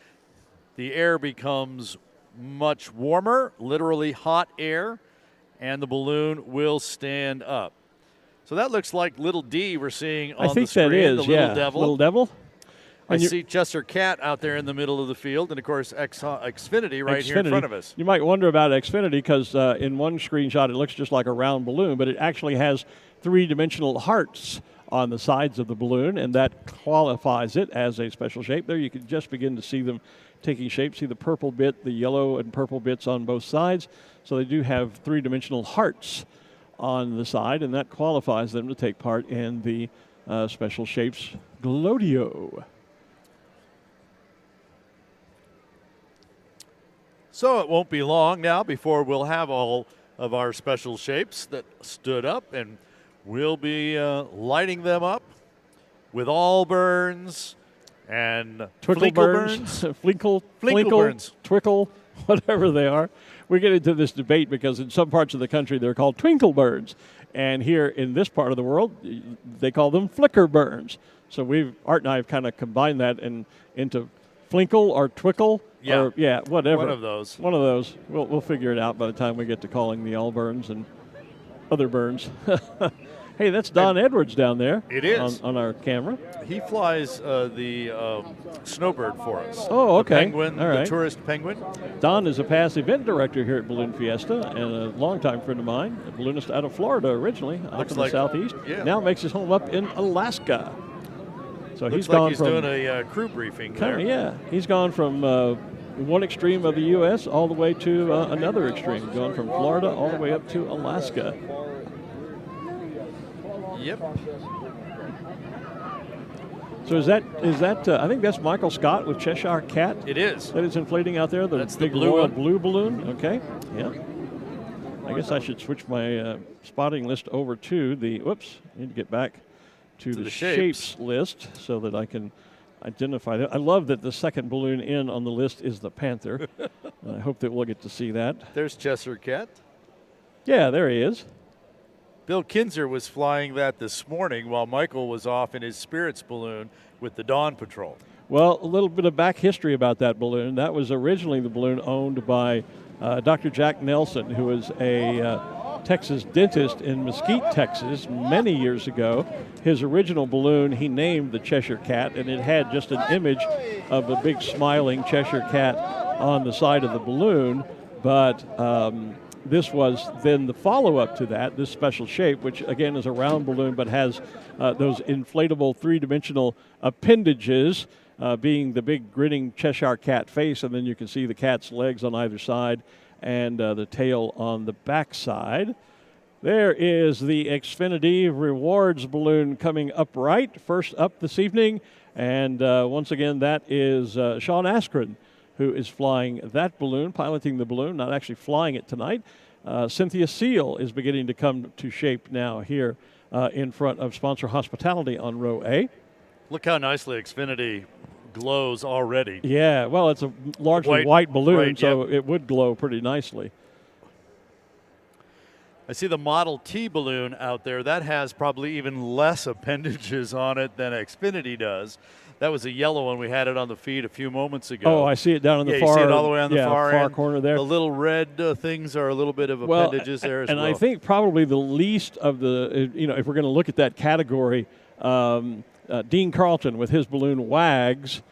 The air becomes much warmer, literally hot air, and the balloon will stand up. So that looks like little D we're seeing on the screen. I think that is, the little devil. Little devil. I see Chester Cat out there in the middle of the field, and of course Xfinity right here in front of us. You might wonder about Xfinity because in one screenshot it looks just like a round balloon, but it actually has three-dimensional hearts on the sides of the balloon, and that qualifies it as a special shape. There you can just begin to see them taking shape. See the purple bit, the yellow and purple bits on both sides. So they do have three-dimensional hearts on the side, and that qualifies them to take part in the Special Shapes Glowdeo. So it won't be long now before we'll have all of our special shapes that stood up, and we'll be lighting them up with all burns and Twinkle burns, Flinkle burns, Twickle, whatever they are. We get into this debate because in some parts of the country they're called twinkle burns, and here in this part of the world they call them flicker burns. So Art and I have kind of combined that into Flinkle or Twickle. Yeah. Whatever. One of those. We'll figure it out by the time we get to calling the all burns and other burns. Hey, that's Don Edwards down there. It is. On our camera. He flies the snowbird for us. Oh, okay. The penguin, all right. the tourist penguin. Don is a past event director here at Balloon Fiesta and a longtime friend of mine, a balloonist out of Florida originally, out in the southeast. Yeah. Now makes his home up in Alaska. So Looks like he's doing a crew briefing there. Yeah, he's gone from one extreme of the U.S. all the way to another extreme, going from Florida all the way up to Alaska. Yep. So is that I think that's Michael Scott with Cheshire Cat. It is. That is inflating out there. That's big the blue royal one. blue balloon. Okay. Yeah. I guess I should switch my spotting list over to the. Whoops. I need to get back to the shapes list so that I can identify them. I love that the second balloon in on the list is the Panther. I hope that we'll get to see that. There's Cheshire Cat. Yeah, there he is. Bill Kinzer was flying that this morning while Michael was off in his Spirits balloon with the Dawn Patrol. Well, a little bit of back history about that balloon. That was originally the balloon owned by Dr. Jack Nelson, who was a Texas dentist in Mesquite, Texas, many years ago. His original balloon he named the Cheshire Cat, and it had just an image of a big smiling Cheshire Cat on the side of the balloon. But this was then the follow-up to that, this special shape, which again is a round balloon but has those inflatable three-dimensional appendages, being the big grinning Cheshire Cat face, and then you can see the cat's legs on either side and the tail on the back side. There is the Xfinity Rewards balloon coming upright, first up this evening, and once again that is Sean Askren, who is flying that balloon, piloting the balloon, not actually flying it tonight. Cynthia Seal is beginning to come to shape now here in front of Sponsor Hospitality on row A. Look how nicely Xfinity glows already. Yeah, well, it's a largely white balloon, right, so it would glow pretty nicely. I see the Model T balloon out there. That has probably even less appendages on it than Xfinity does. That was a yellow one. We had it on the feed a few moments ago. Oh, I see it down in the far. far. You see it all the way on the far end. Corner there. The little red things are a little bit of appendages there as well. And I think probably the least of the, if we're going to look at that category, Dean Carlton with his balloon Wags,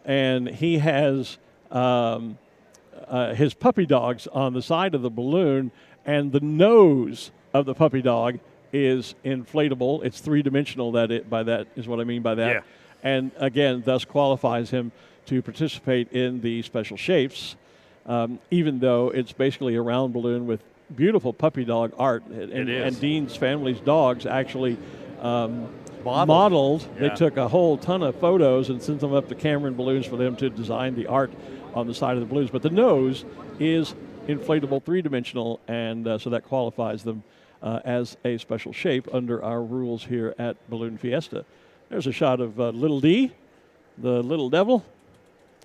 and he has his puppy dogs on the side of the balloon, and the nose of the puppy dog is inflatable. It's three-dimensional. By that is what I mean by that. Yeah. And again, thus qualifies him to participate in the special shapes, even though it's basically a round balloon with beautiful puppy dog art. And Dean's family's dogs actually modeled. Yeah. They took a whole ton of photos and sent them up to Cameron Balloons for them to design the art on the side of the balloons. But the nose is inflatable, three-dimensional, and so that qualifies them as a special shape under our rules here at Balloon Fiesta. There's a shot of Little D, the little devil,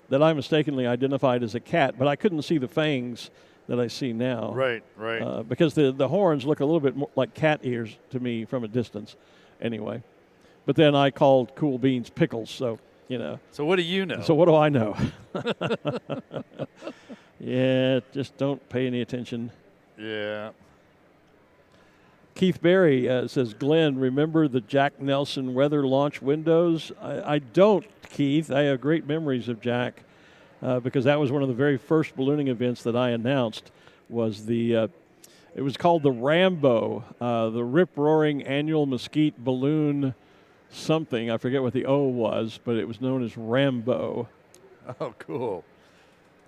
that I mistakenly identified as a cat, but I couldn't see the fangs that I see now. Right. Because the horns look a little bit more like cat ears to me from a distance anyway. But then I called Cool Beans Pickles, so, So what do you know? So what do I know? Yeah, just don't pay any attention. Yeah. Keith Berry says, Glenn, remember the Jack Nelson weather launch windows? I don't, Keith. I have great memories of Jack because that was one of the very first ballooning events that I announced was it was called the Rambo, the rip-roaring annual Mesquite balloon something. I forget what the O was, but it was known as Rambo. Oh, cool.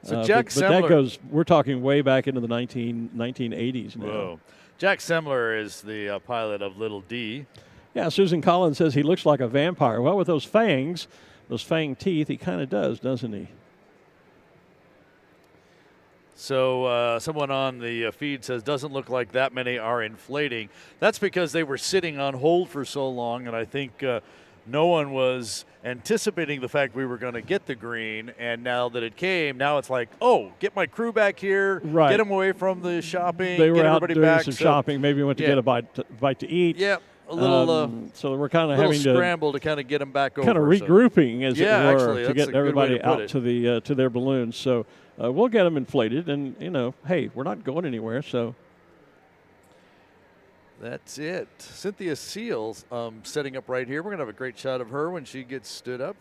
So Jack Semler. But that goes, we're talking way back into the 1980s now. Whoa. Jack Semler is the pilot of Little D. Yeah, Susan Collins says he looks like a vampire. Well, with those fangs, those fang teeth, he kind of does, doesn't he? So someone on the feed says, doesn't look like that many are inflating. That's because they were sitting on hold for so long, and I think no one was anticipating the fact we were going to get the green, and now that it came, now it's like, oh, get my crew back here, right. Get them away from the shopping, they were get out everybody doing back. some shopping, maybe went to get a bite to eat. Yep, a little so we're kind of having having to scramble to kind of get them back over. Kind of regrouping, as it were, actually, to get everybody out to their balloons. So we'll get them inflated, and, hey, we're not going anywhere, so. That's it. Cynthia Seals setting up right here. We're going to have a great shot of her when she gets stood up.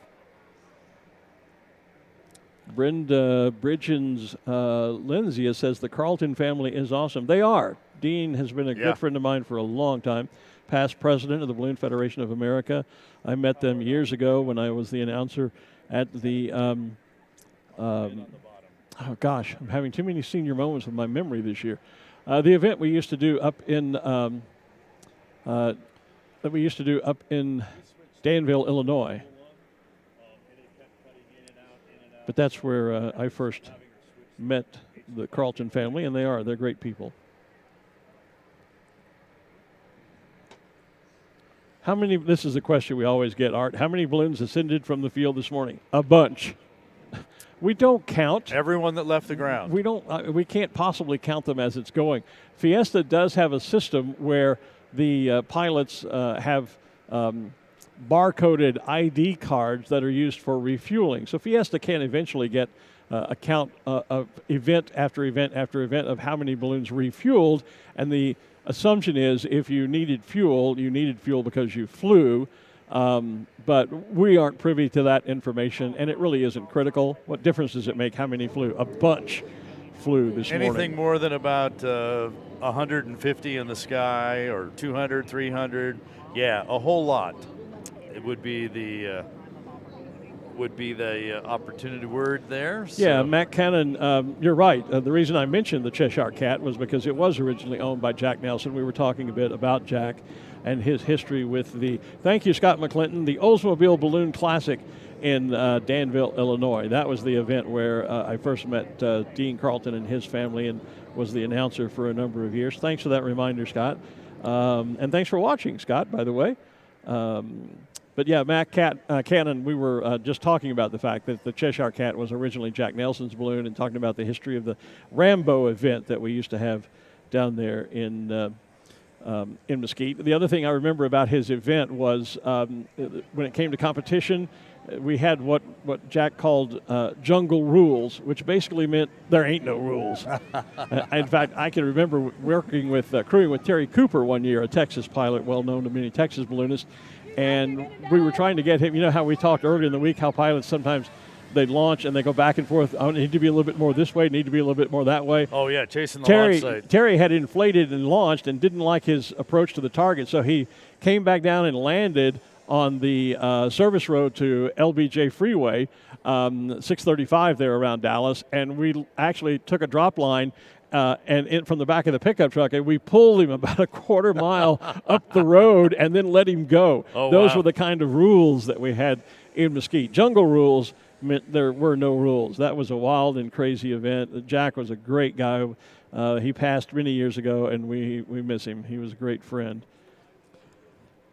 Brenda Bridgens Lindsay says the Carlton family is awesome. They are. Dean has been a good friend of mine for a long time, past president of the Balloon Federation of America. I met them years ago when I was the announcer at the, oh gosh, I'm having too many senior moments with my memory this year. The event we used to do up in, Danville, Illinois. But that's where I first met the Carlton family, and they're great people. How many, this is a question we always get, Art, how many balloons ascended from the field this morning? A bunch. We don't count. Everyone that left the ground. We can't possibly count them as it's going. Fiesta does have a system where the pilots have barcoded ID cards that are used for refueling. So Fiesta can eventually get a count of event after event after event of how many balloons refueled, and the assumption is if you needed fuel because you flew, but we aren't privy to that information, and it really isn't critical. What difference does it make how many flew? A bunch flew this morning. Anything more than about 150 in the sky or 200, 300, yeah, a whole lot. It would be the opportunity word there. So. Yeah, Matt Cannon, you're right. The reason I mentioned the Cheshire Cat was because it was originally owned by Jack Nelson. We were talking a bit about Jack and his history with thank you, Scott McClinton, the Oldsmobile Balloon Classic in Danville, Illinois. That was the event where I first met Dean Carlton and his family and was the announcer for a number of years. Thanks for that reminder, Scott. And thanks for watching, Scott, by the way. But yeah, Matt Cannon, we were just talking about the fact that the Cheshire Cat was originally Jack Nelson's balloon and talking about the history of the Rambo event that we used to have down there in Mesquite. The other thing I remember about his event was when it came to competition, we had what Jack called jungle rules, which basically meant there ain't no rules. In fact, I can remember working with, crewing with Terry Cooper one year, a Texas pilot, well known to many Texas balloonists, and we were trying to get him, you know how we talked earlier in the week, how pilots sometimes they launch and they go back and forth. I need to be a little bit more this way, need to be a little bit more that way. Oh, yeah, chasing the launch site. Terry had inflated and launched and didn't like his approach to the target, so he came back down and landed on the service road to LBJ Freeway, 635 there around Dallas, and we actually took a drop line from the back of the pickup truck, and we pulled him about a quarter mile up the road and then let him go. Oh, Those were the kind of rules that we had in Mesquite. Jungle rules meant there were no rules. That was a wild and crazy event. Jack was a great guy. He passed many years ago, and we miss him. He was a great friend.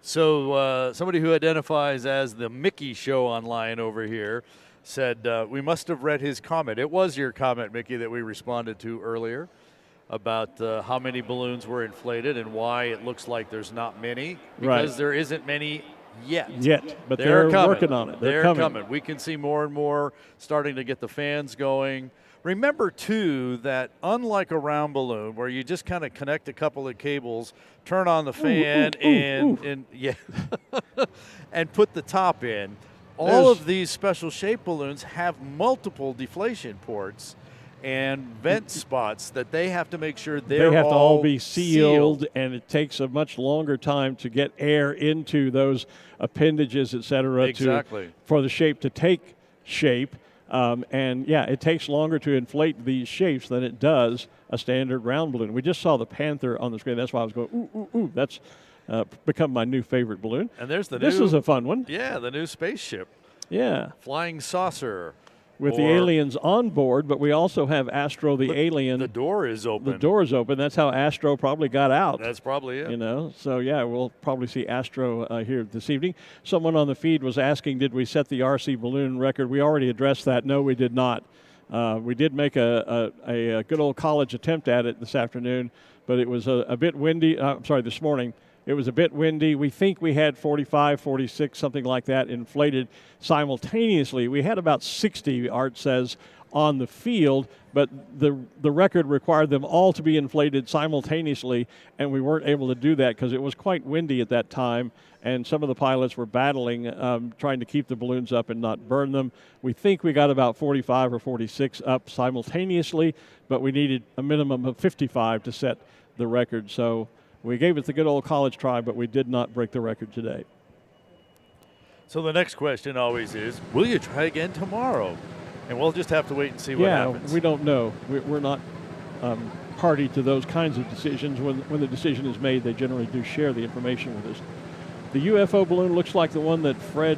So somebody who identifies as the Mickey Show online over here said, we must have read his comment. It was your comment, Mickey, that we responded to earlier about how many balloons were inflated and why it looks like there's not many. Because there isn't many yet. But they're working on it. They're coming. We can see more and more starting to get the fans going. Remember, too, that unlike a round balloon where you just kind of connect a couple of cables, turn on the fan, and put the top in, all of these special shape balloons have multiple deflation ports and vent spots that they have to make sure they have to all be sealed, and it takes a much longer time to get air into those appendages, et cetera, for the shape to take shape. It takes longer to inflate these shapes than it does a standard round balloon. We just saw the Panther on the screen. That's why I was going, ooh. That's become my new favorite balloon. And there's this is a fun one. Yeah, the new spaceship. Yeah. Flying saucer. With the aliens on board, but we also have Astro the alien. The door is open. The door is open. That's how Astro probably got out. That's probably it. You know, so yeah, we'll probably see Astro here this evening. Someone on the feed was asking, did we set the RC balloon record? We already addressed that. No, we did not. We did make a good old college attempt at it this afternoon, but it was a bit windy. This morning. It was a bit windy. We think we had 45, 46, something like that, inflated simultaneously. We had about 60, Art says, on the field, but the record required them all to be inflated simultaneously, and we weren't able to do that because it was quite windy at that time, and some of the pilots were battling, trying to keep the balloons up and not burn them. We think we got about 45 or 46 up simultaneously, but we needed a minimum of 55 to set the record. So we gave it the good old college try, but we did not break the record today. So the next question always is, will you try again tomorrow? And we'll just have to wait and see what happens. We don't know. We're not party to those kinds of decisions. When the decision is made, they generally do share the information with us. The UFO balloon looks like the one that Fred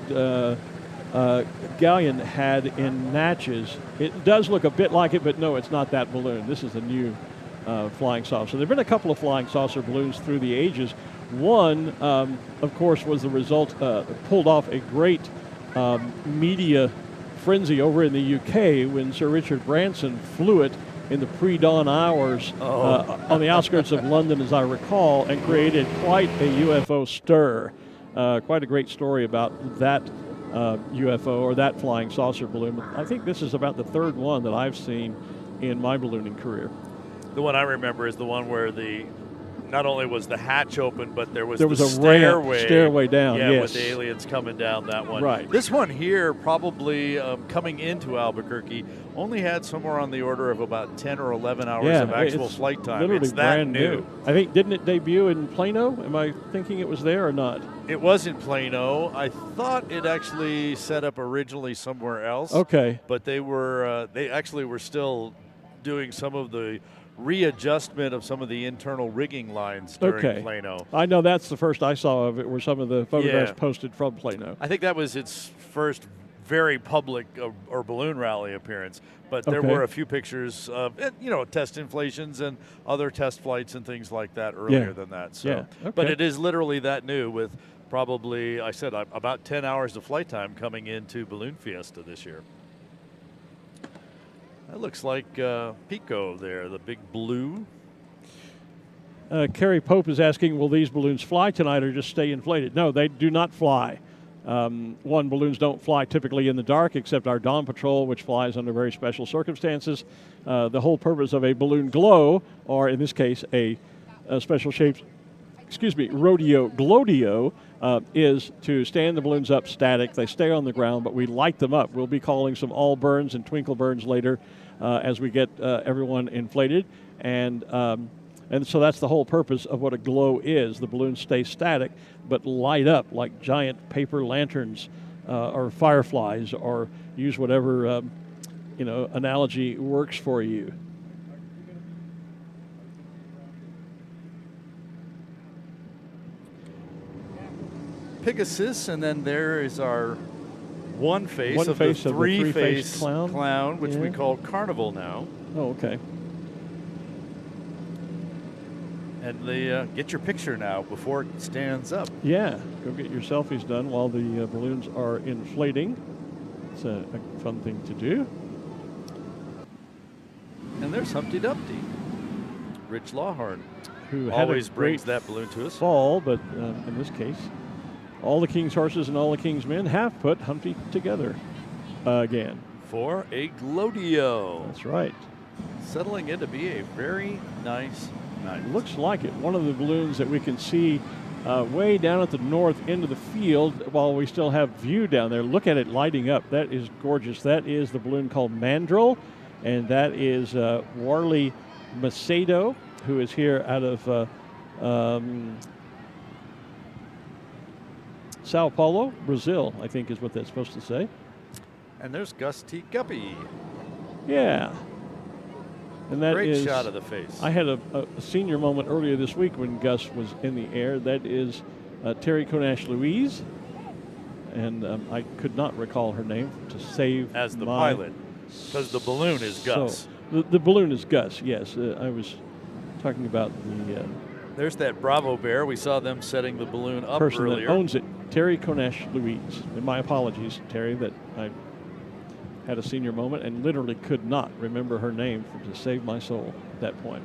Gallion had in Natchez. It does look a bit like it, but no, it's not that balloon. This is a new flying saucer. There have been a couple of flying saucer balloons through the ages. One, of course, was the result, pulled off a great media frenzy over in the UK when Sir Richard Branson flew it in the pre-dawn hours on the outskirts of London, as I recall, and created quite a UFO stir. Quite a great story about that UFO or that flying saucer balloon. I think this is about the third one that I've seen in my ballooning career. The one I remember is the one where not only was the hatch open, but there was a stairway down. Yeah, yes. with the aliens coming down that one. Right. This one here, probably coming into Albuquerque, only had somewhere on the order of about 10 or 11 hours of actual flight time. Literally it's that brand new. I think, didn't it debut in Plano? Am I thinking it was there or not? It was in Plano. I thought it actually set up originally somewhere else. Okay. But they actually were still doing some of the readjustment of some of the internal rigging lines during Plano. I know that's the first I saw of it, were some of the photographs posted from Plano. I think that was its first very public or balloon rally appearance, but there were a few pictures of test inflations and other test flights and things like that earlier than that. So, but it is literally that new, with probably, I said, about 10 hours of flight time coming into Balloon Fiesta this year. That looks like Pico there, the big blue. Kerry Pope is asking, will these balloons fly tonight or just stay inflated? No, they do not fly. Balloons don't fly typically in the dark, except our Dawn Patrol, which flies under very special circumstances. The whole purpose of a balloon glow, or in this case, a special shaped, rodeo Glowdeo, is to stand the balloons up static. They stay on the ground, but we light them up. We'll be calling some all burns and twinkle burns later as we get everyone inflated. And so that's the whole purpose of what a glow is. The balloons stay static, but light up like giant paper lanterns or fireflies, or use whatever analogy works for you. Pegasus, and then there is our one face of the three-face clown, which we call Carnival now. Oh, okay. And they get your picture now before it stands up. Yeah, go get your selfies done while the balloons are inflating. It's a fun thing to do. And there's Humpty Dumpty, Rich Lawhorn, who always brings that balloon to us. Fall, but in this case, all the king's horses and all the king's men have put Humpty together again. For a Glowdeo. That's right. Settling in to be a very nice night. Looks like it. One of the balloons that we can see way down at the north end of the field while we still have view down there. Look at it lighting up. That is gorgeous. That is the balloon called Mandrill, and that is Warley Macedo, who is here out of Sao Paulo, Brazil, I think is what that's supposed to say. And there's Gus T. Guppy. Yeah. And that Great is, shot of the face. I had a senior moment earlier this week when Gus was in the air. That is Terry Konash Louise. And I could not recall her name to save as the pilot, because the balloon is Gus. So, the balloon is Gus, yes. I was talking about the... There's that Bravo Bear. We saw them setting the balloon up person earlier. That owns it, Terry Konash Louise. And my apologies, Terry, that I had a senior moment and literally could not remember her name to save my soul at that point.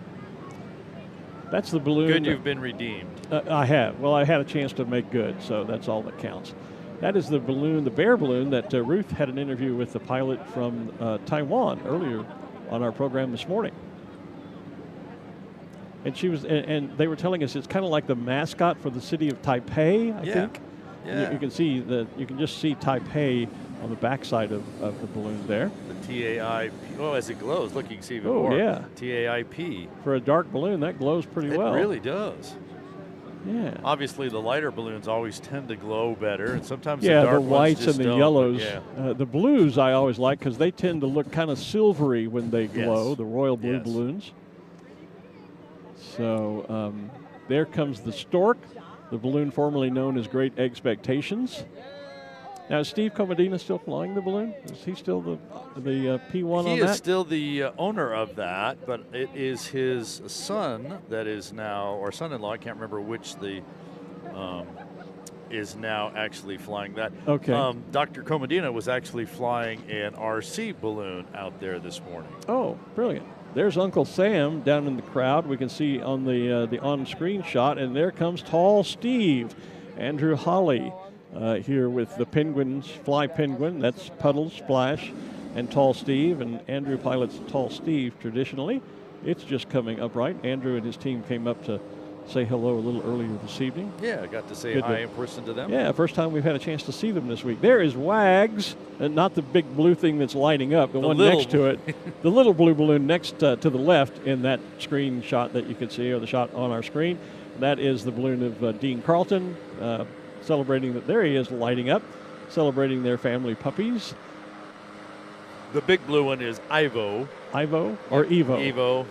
That's the balloon. Good, you've been redeemed. I have. Well, I had a chance to make good, so that's all that counts. That is the balloon, the bear balloon, that Ruth had an interview with the pilot from Taiwan earlier on our program this morning. And she was, and they were telling us it's kind of like the mascot for the city of Taipei, I think. Yeah. You can see you can just see Taipei on the backside of the balloon there. The TAIP. Oh, as it glows, look, you can see even Oh, more. yeah. TAIP. For a dark balloon, that glows pretty well. It really does. Yeah. Obviously, the lighter balloons always tend to glow better, and sometimes the Yeah, dark the ones whites just and the don't, yellows. but yeah. The blues I always like because they tend to look kind of silvery when they glow, Yes. the royal blue Yes. balloons. So there comes the Stork, the balloon formerly known as Great Expectations. Now, is Steve Comodina still flying the balloon? Is he still the P1 He on is that? still the owner of that, but it is his son that is now, or son-in-law, I can't remember which is now actually flying that. Okay. Dr. Comodina was actually flying an RC balloon out there this morning. Oh, brilliant. There's Uncle Sam down in the crowd. We can see on the on-screen shot, and there comes Tall Steve, Andrew Holly, here with the penguins, Fly Penguin. That's Puddles, Splash, and Tall Steve. And Andrew pilots Tall Steve traditionally. It's just coming upright. Andrew and his team came up to say hello a little earlier this evening. Yeah, I got to say Good hi to- in person to them. Yeah, first time we've had a chance to see them this week. There is Wags, and not the big blue thing that's lighting up, the one little next to it. The little blue balloon next to the left in that screen shot that you can see, or the shot on our screen. That is the balloon of Dean Carlton, celebrating that. There he is lighting up, celebrating their family puppies. The big blue one is Ivo. Ivo or Evo? Evo.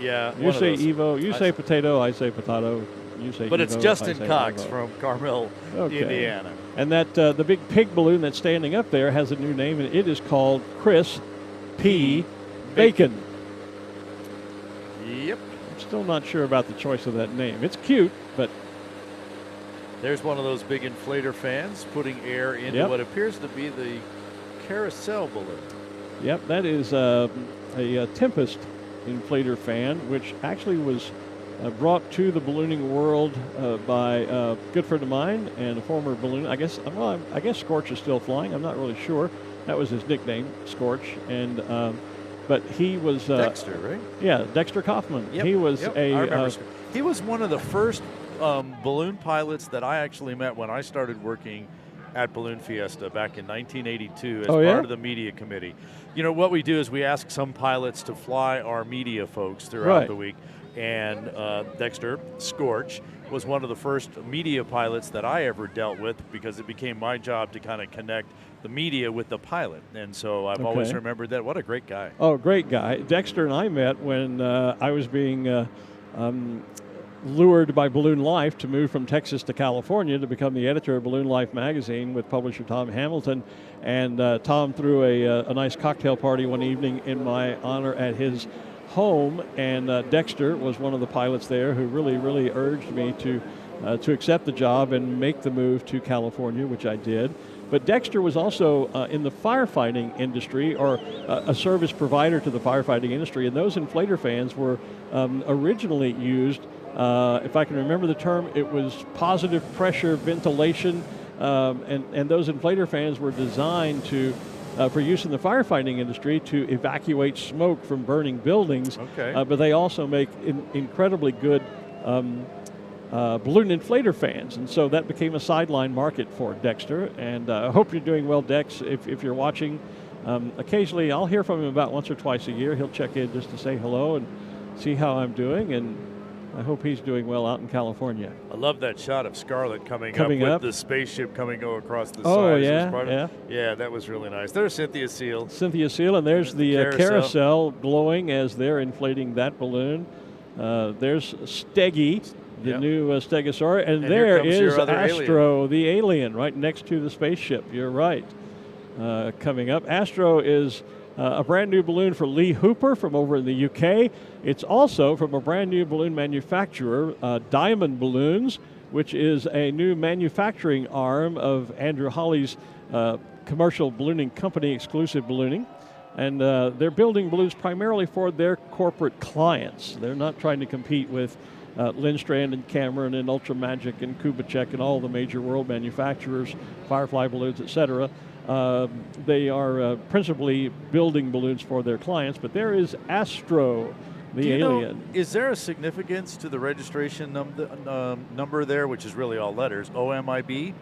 Yeah. You one of say those. Evo, you say potato, I say potato. You say But Evo, it's I Justin say Cox Ivo. from Carmel, Okay. Indiana. And that the big pig balloon that's standing up there has a new name, and it is called Chris P. Bacon. Yep. I'm still not sure about the choice of that name. It's cute, but There's one of those big inflator fans putting air into Yep. what appears to be the carousel balloon. yep, that is a Tempest inflator fan, which actually was brought to the ballooning world by a good friend of mine and a former balloon. I guess Scorch is still flying. I'm not really sure. That was his nickname, Scorch, and but he was Dexter, right? Yeah, Dexter Kaufman. Yep, He was yep, a I remember. He was one of the first balloon pilots that I actually met when I started working at Balloon Fiesta back in 1982 as Oh, part yeah? of the media committee. You know, what we do is we ask some pilots to fly our media folks throughout Right. the week. And Dexter Scorch was one of the first media pilots that I ever dealt with, because it became my job to kind of connect the media with the pilot. And so I've always Okay. remembered that. What a great guy. Oh, great guy. Dexter and I met when I was being lured by Balloon Life to move from Texas to California to become the editor of Balloon Life magazine with publisher Tom Hamilton. And Tom threw a nice cocktail party one evening in my honor at his home, and Dexter was one of the pilots there who really, really urged me to accept the job and make the move to California, which I did. But Dexter was also in the firefighting industry, or a service provider to the firefighting industry, and those inflator fans were originally used, if I can remember the term, it was positive pressure ventilation, and those inflator fans were designed to for use in the firefighting industry to evacuate smoke from burning buildings. Okay. But they also make incredibly good balloon inflator fans, and so that became a sideline market for Dexter. And I hope you're doing well, Dex. If you're watching, occasionally I'll hear from him about once or twice a year. He'll check in just to say hello and see how I'm doing, and I hope he's doing well out in California. I love that shot of Scarlett coming Coming up up. with the spaceship coming across the Oh, side. yeah, Yeah, that was really nice. There's Cynthia Seal. Cynthia Seal, and there's the Carousel. carousel glowing as they're inflating that balloon. There's Steggy, the Yep. new Stegosaur, and And here there comes your is other Astro, the alien, right next to the spaceship. You're right. Coming up, Astro is a brand new balloon for Lee Hooper from over in the UK. It's also from a brand new balloon manufacturer, Diamond Balloons, which is a new manufacturing arm of Andrew Holly's commercial ballooning company, Exclusive Ballooning. And they're building balloons primarily for their corporate clients. They're not trying to compete with Lindstrand and Cameron and Ultra Magic and Kubitschek and all the major world manufacturers, Firefly balloons, etc. They are principally building balloons for their clients, but there is Astro, the alien. Is there a significance to the registration number there, which is really all letters, OMIB?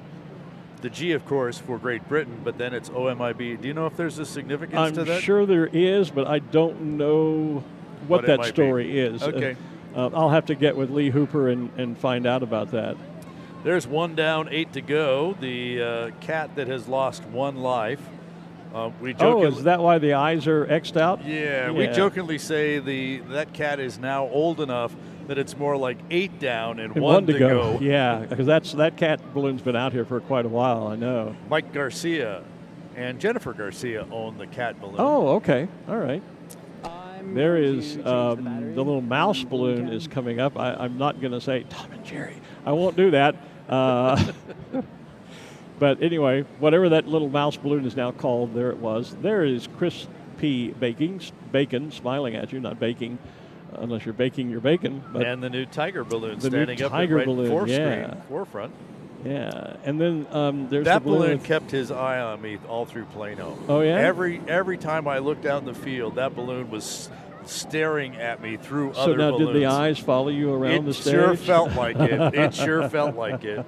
The G, of course, for Great Britain, but then it's OMIB. Do you know if there's a significance to that? I'm sure there is, but I don't know what that story is. Okay. I'll have to get with Lee Hooper and find out about that. There's 1 down, 8 to go. The cat that has lost 1 life. Is that why the eyes are X'd out? Yeah, we jokingly say that cat is now old enough that it's more like 8 down and 1 to go. Yeah, because that cat balloon's been out here for quite a while, I know. Mike Garcia and Jennifer Garcia own the cat balloon. Oh, okay. All right. There is the little mouse balloon is coming up. I'm not going to say Tom and Jerry. I won't do that. But anyway, whatever that little mouse balloon is now called, there it was. There is Chris P. Bacon smiling at you, not baking, unless you're baking your bacon. But and the new tiger balloon the standing new up tiger right balloon, forefront. Yeah, and then there's that the balloon kept his eye on me all through Plano. Oh yeah. Every time I looked out in the field, that balloon was staring at me through other balloons. So now, did the eyes follow you around the stage? It sure felt like it. It sure felt like it.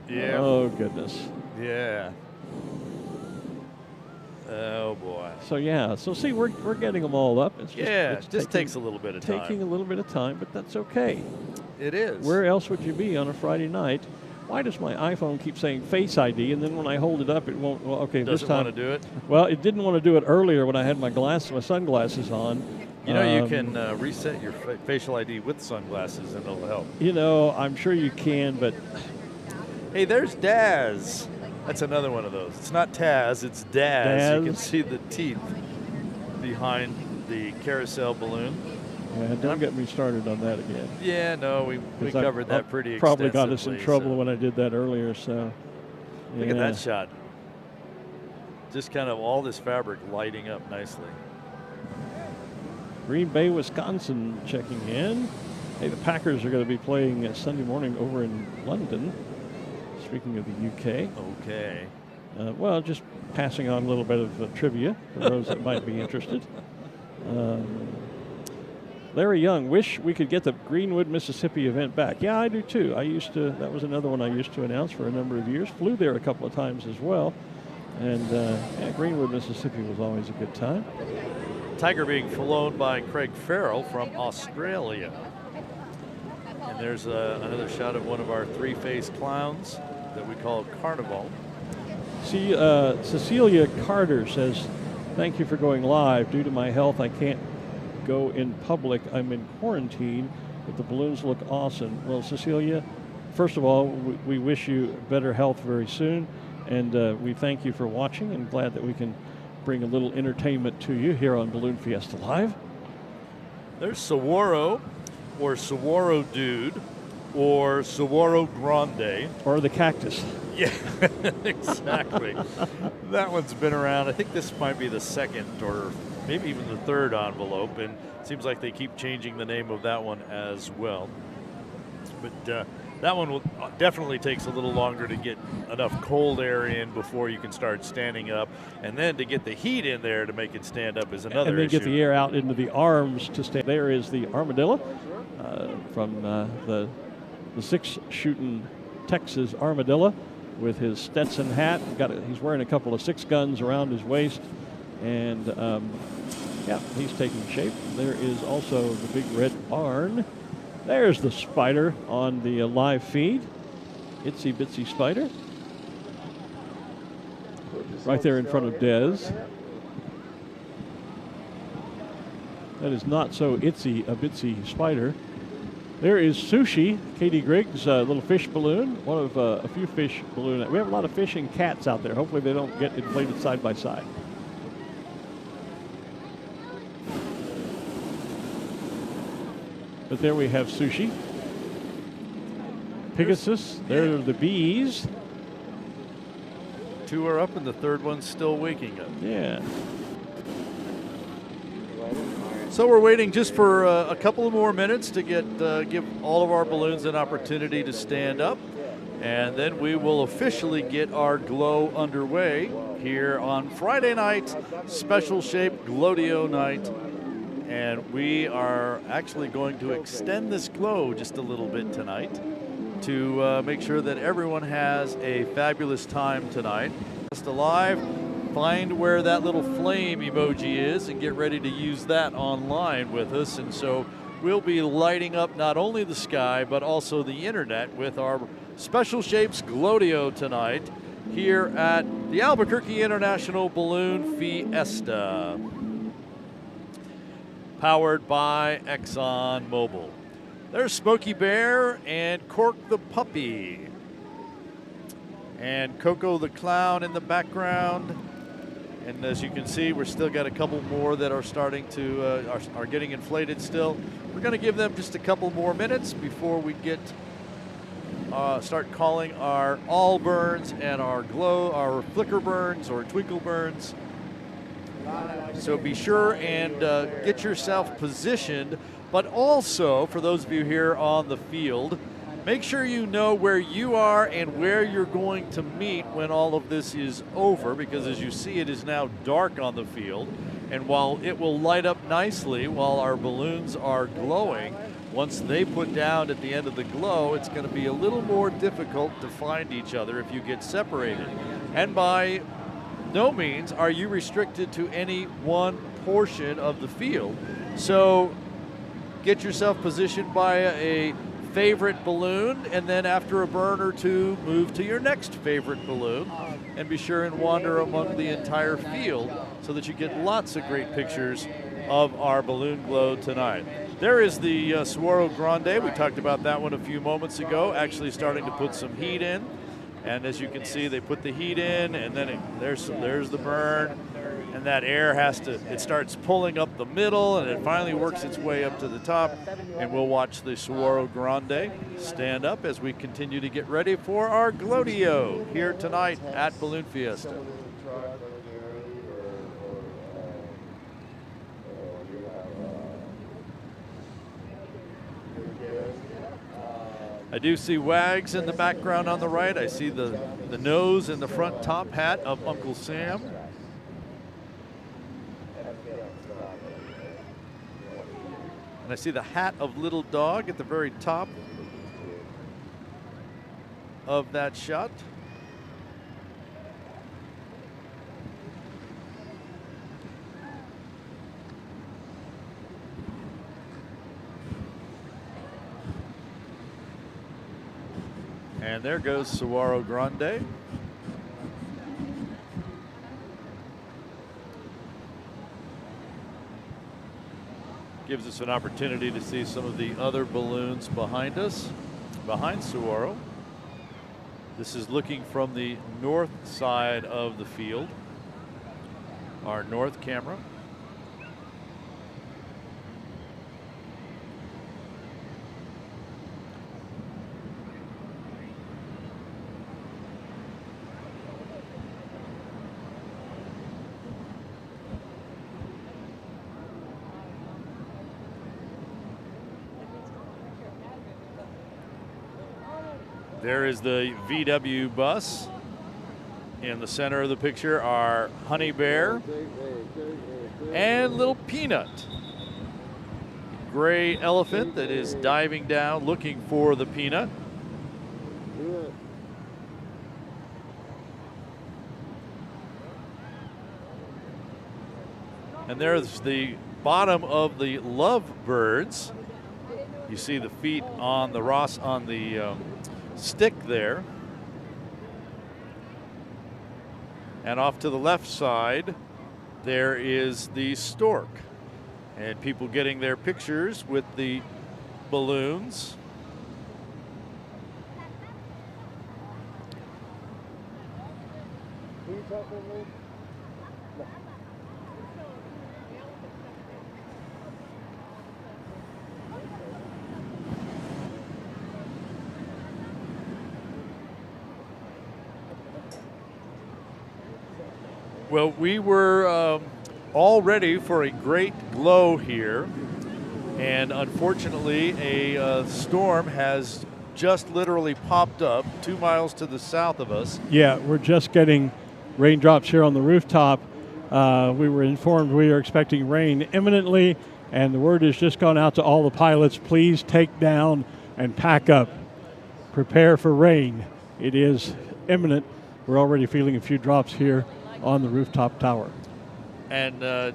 Yeah. Oh goodness. Yeah. Oh boy. So see, we're getting them all up. It just takes a little bit of time. Taking a little bit of time, but that's okay. It is. Where else would you be on a Friday night? Why does my iPhone keep saying Face ID, and then when I hold it up, it won't? Well, okay, this Doesn't time. want to do it. Well, it didn't want to do it earlier when I had my sunglasses on. You know, you can reset your facial ID with sunglasses, and it'll help. You know, I'm sure you can, but hey, there's Daz. That's another one of those. It's not Taz, it's Daz. You can see the teeth behind the carousel balloon. Yeah, don't get me started on that again. Yeah, no, we covered that pretty extensively. Probably got us in trouble when I did that earlier, so. Yeah. Look at that shot. Just kind of all this fabric lighting up nicely. Green Bay, Wisconsin checking in. Hey, the Packers are going to be playing Sunday morning over in London. Speaking of the UK. Okay. Well, just passing on a little bit of trivia for those that might be interested. Larry Young, wish we could get the Greenwood, Mississippi event back. Yeah, I do too. That was another one I used to announce for a number of years. Flew there a couple of times as well. And Greenwood, Mississippi was always a good time. Tiger being flown by Craig Farrell from Australia. And there's another shot of one of our three-faced clowns that we call Carnival. See, Cecilia Carter says, thank you for going live. Due to my health, I can't go in public. I'm in quarantine, but the balloons look awesome. Well, Cecilia, first of all, we wish you better health very soon, and we thank you for watching and glad that we can bring a little entertainment to you here on Balloon Fiesta Live. There's Saguaro, or Saguaro Dude, or Saguaro Grande. Or the cactus. Yeah, exactly. That one's been around. I think this might be the second or maybe even the third envelope, and it seems like they keep changing the name of that one as well. But that one definitely takes a little longer to get enough cold air in before you can start standing up, and then to get the heat in there to make it stand up is another issue. And then get the air out into the arms to stand. There is the Armadillo from the six-shooting Texas Armadillo with his Stetson hat. He's wearing a couple of 6 guns around his waist, and yeah, he's taking shape. There is also the big red barn. There's the spider on the live feed. Itsy Bitsy Spider. Right there in front of Dez. That is not so itsy a bitsy spider. There is Sushi, Katie Griggs' little fish balloon. One of a few fish balloons. We have a lot of fish and cats out there. Hopefully they don't get inflated side by side. But there we have Sushi. Pegasus, there are the bees. 2 are up and the third one's still waking up. Yeah. So we're waiting just for a couple of more minutes to give all of our balloons an opportunity to stand up. And then we will officially get our glow underway here on Friday night, special shape Glowdeo night. And we are actually going to extend this glow just a little bit tonight to make sure that everyone has a fabulous time tonight. Just alive, find where that little flame emoji is and get ready to use that online with us. And so we'll be lighting up not only the sky, but also the internet with our Special Shapes Glowdeo tonight here at the Albuquerque International Balloon Fiesta, powered by Exxon Mobil. There's Smokey Bear and Cork the Puppy and Coco the Clown in the background. And as you can see, we're still got a couple more that are starting to are getting inflated still. We're going to give them just a couple more minutes before we get start calling our all burns and our flicker burns or twinkle burns. So be sure and get yourself positioned, but also for those of you here on the field, make sure you know where you are and where you're going to meet when all of this is over, because as you see, it is now dark on the field. And while it will light up nicely while our balloons are glowing, once they put down at the end of the glow, it's going to be a little more difficult to find each other if you get separated. And by no means are you restricted to any one portion of the field. So get yourself positioned by a favorite balloon, and then after a burn or two, move to your next favorite balloon, and be sure and wander among the entire field so that you get lots of great pictures of our balloon glow tonight. There is the Saguaro Grande. We talked about that one a few moments ago, actually starting to put some heat in. And as you can see, they put the heat in, and then there's the burn, and that air it starts pulling up the middle, and it finally works its way up to the top. And we'll watch the Saguaro Grande stand up as we continue to get ready for our Glowdeo here tonight at Balloon Fiesta. I do see Wags in the background on the right. I see the nose and the front top hat of Uncle Sam. And I see the hat of Little Dog at the very top of that shot. And there goes Saguaro Grande. Gives us an opportunity to see some of the other balloons behind us, behind Saguaro. This is looking from the north side of the field, our north camera. There is the VW bus. In the center of the picture are Honey Bear and Little Peanut. Gray elephant that is diving down looking for the peanut. And there's the bottom of the lovebirds. You see the feet on the stick there. And off to the left side, there is the stork. And people getting their pictures with the balloons. Can you talk with me? No. Well, we were all ready for a great glow here. And unfortunately, a storm has just literally popped up 2 miles to the south of us. Yeah, we're just getting raindrops here on the rooftop. We were informed we are expecting rain imminently, and the word has just gone out to all the pilots, please take down and pack up. Prepare for rain. It is imminent. We're already feeling a few drops here on the rooftop tower. And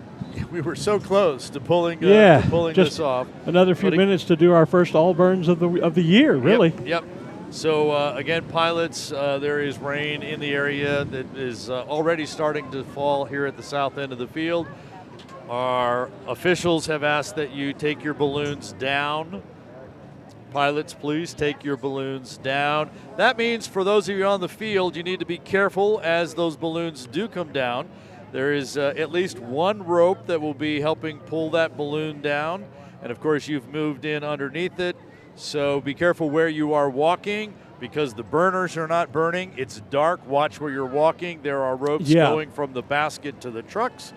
we were so close to pulling just this off. Another few minutes to do our first all burns of the year, really. Yep. So again, pilots, there is rain in the area that is already starting to fall here at the south end of the field. Our officials have asked that you take your balloons down. Pilots, please take your balloons down. That means for those of you on the field, you need to be careful as those balloons do come down. There is at least one rope that will be helping pull that balloon down. And of course, you've moved in underneath it. So be careful where you are walking because the burners are not burning. It's dark. Watch where you're walking. There are ropes going from the basket to the trucks.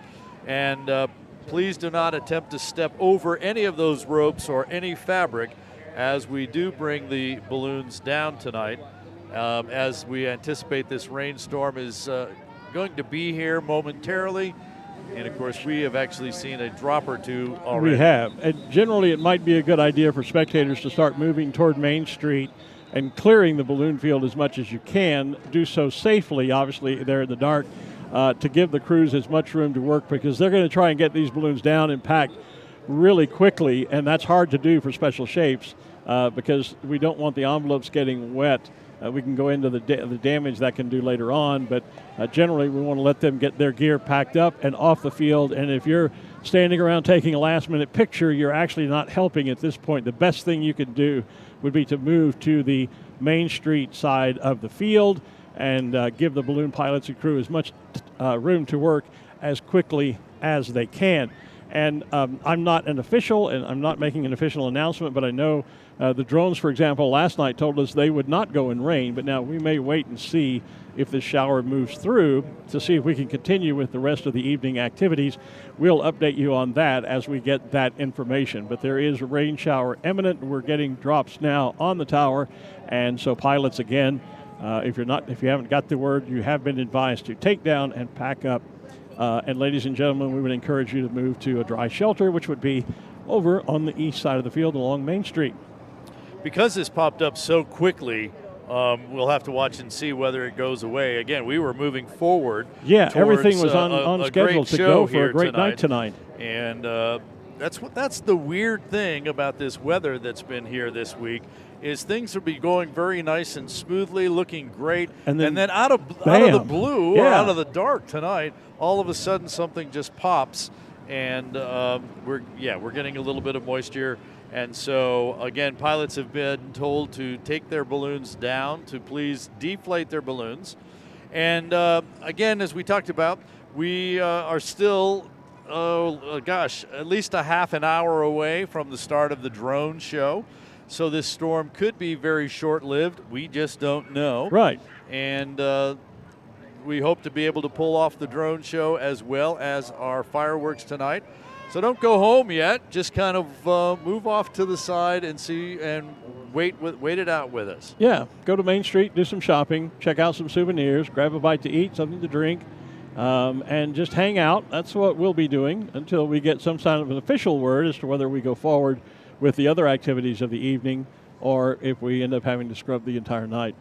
And please do not attempt to step over any of those ropes or any fabric as we do bring the balloons down tonight. As we anticipate this rainstorm is going to be here momentarily. And, of course, we have actually seen a drop or two already. We have. And generally, it might be a good idea for spectators to start moving toward Main Street and clearing the balloon field as much as you can. Do so safely, obviously, there in the dark, to give the crews as much room to work because they're going to try and get these balloons down and packed really quickly, and that's hard to do for special shapes because we don't want the envelopes getting wet. We can go into the damage that can do later on, but generally we want to let them get their gear packed up and off the field. And if you're standing around taking a last-minute picture, you're actually not helping at this point. The best thing you could do would be to move to the Main Street side of the field and give the balloon pilots and crew as much room to work as quickly as they can. And I'm not an official, and I'm not making an official announcement, but I know the drones, for example, last night told us they would not go in rain, but now we may wait and see if this shower moves through to see if we can continue with the rest of the evening activities. We'll update you on that as we get that information. But there is a rain shower imminent. We're getting drops now on the tower, and so pilots, again, if you haven't got the word, you have been advised to take down and pack up. And ladies and gentlemen, we would encourage you to move to a dry shelter, which would be over on the east side of the field along Main Street. Because this popped up so quickly, we'll have to watch and see whether it goes away. Again, we were moving forward. Yeah, everything was on schedule to go for a great night tonight. And that's the weird thing about this weather that's been here this week is things will be going very nice and smoothly, looking great, and then out of the blue or out of the dark tonight, all of a sudden something just pops, and we're getting a little bit of moisture. And so, again, pilots have been told to take their balloons down, to please deflate their balloons. And, again, as we talked about, we are still, at least a half an hour away from the start of the drone show. So this storm could be very short-lived. We just don't know. Right. And we hope to be able to pull off the drone show as well as our fireworks tonight. So don't go home yet. Just kind of move off to the side and see and wait it out with us. Yeah, go to Main Street, do some shopping, check out some souvenirs, grab a bite to eat, something to drink, and just hang out. That's what we'll be doing until we get some kind of an official word as to whether we go forward with the other activities of the evening or if we end up having to scrub the entire night.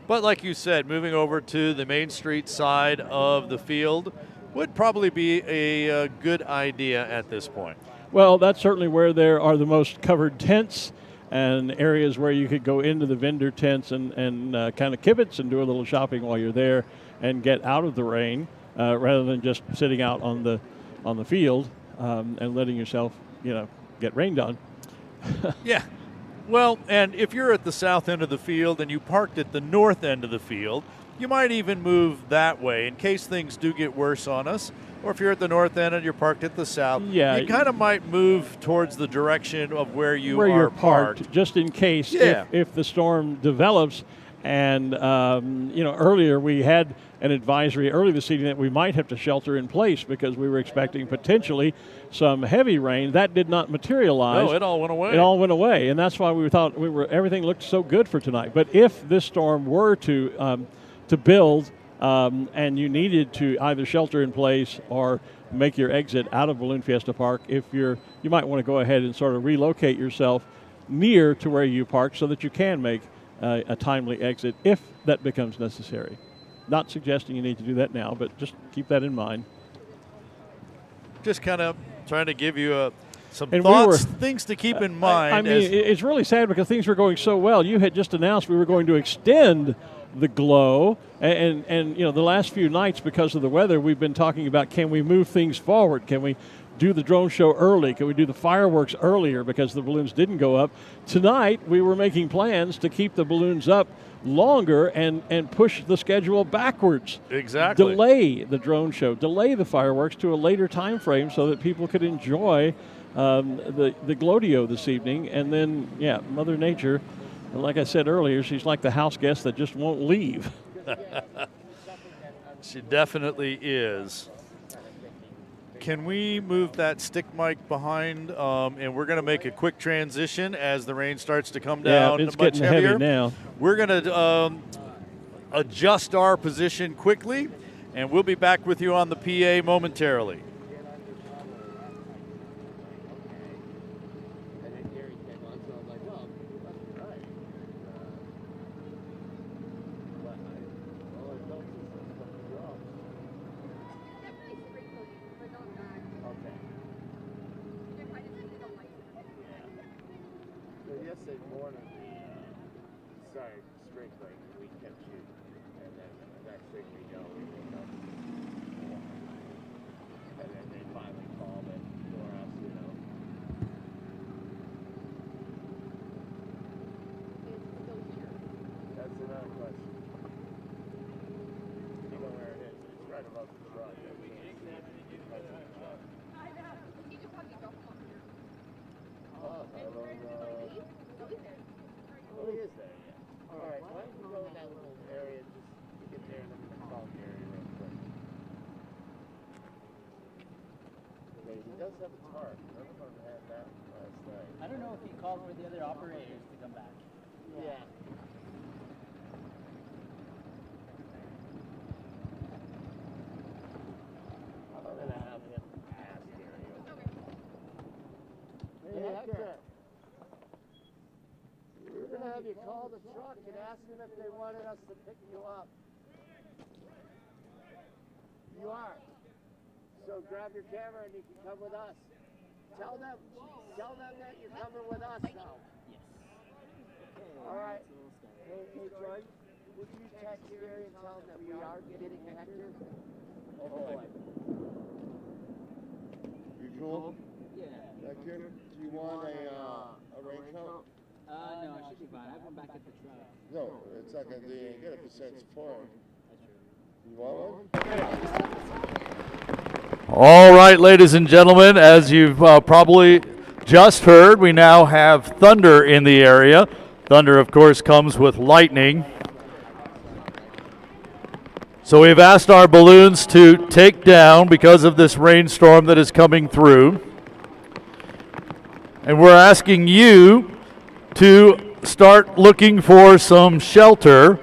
But like you said, moving over to the Main Street side of the field would probably be a good idea at this point. Well, that's certainly where there are the most covered tents and areas where you could go into the vendor tents and kind of kibitz and do a little shopping while you're there and get out of the rain rather than just sitting out on the field and letting yourself, get rained on. Yeah. Well, and if you're at the south end of the field and you parked at the north end of the field, you might even move that way in case things do get worse on us. Or if you're at the north end and you're parked at the south, you kind of might move towards the direction of where you're parked. Just in case if the storm develops And, earlier we had an advisory early this evening that we might have to shelter in place because we were expecting potentially some heavy rain. That did not materialize. No, it all went away. It all went away, and that's why we thought everything looked so good for tonight. But if this storm were to build and you needed to either shelter in place or make your exit out of Balloon Fiesta Park, you might want to go ahead and sort of relocate yourself near to where you parked so that you can make a timely exit if that becomes necessary. Not suggesting you need to do that now, but just keep that in mind. Just kind of trying to give you some thoughts, things to keep in mind. I mean, it's really sad because things were going so well. You had just announced we were going to extend the Glow, and the last few nights because of the weather, we've been talking about, can we move things forward? Can we do the drone show early? Can we do the fireworks earlier because the balloons didn't go up? Tonight, we were making plans to keep the balloons up longer and push the schedule backwards. Exactly. Delay the drone show, delay the fireworks to a later time frame so that people could enjoy the Glowdeo this evening. And then, Mother Nature, like I said earlier, she's like the house guest that just won't leave. She definitely is. Can we move that stick mic behind? And we're going to make a quick transition as the rain starts to come down. It's much getting heavier. heavy now. We're going to adjust our position quickly, and we'll be back with you on the PA momentarily. I don't know if he called for the other operators to come back. Yeah. I'm gonna have him ask Hey, Hector. We're gonna have you call the truck and ask them if they wanted us to pick you up. You are. So grab your camera and you can come with us. Tell them that you're coming with us now. Yes. All right. Hey, Troy, would you text Gary and tell him that we are getting Hector? Oh, boy. You cool? Yeah. Hector, do you want a raincoat? No, I should be fine. I have one back at the truck. No, it's not going to do you any good if it sets pouring. That's true. You want one? All right, ladies and gentlemen, as you've probably just heard, we now have thunder in the area. Thunder, of course, comes with lightning. So we've asked our balloons to take down because of this rainstorm that is coming through. And we're asking you to start looking for some shelter,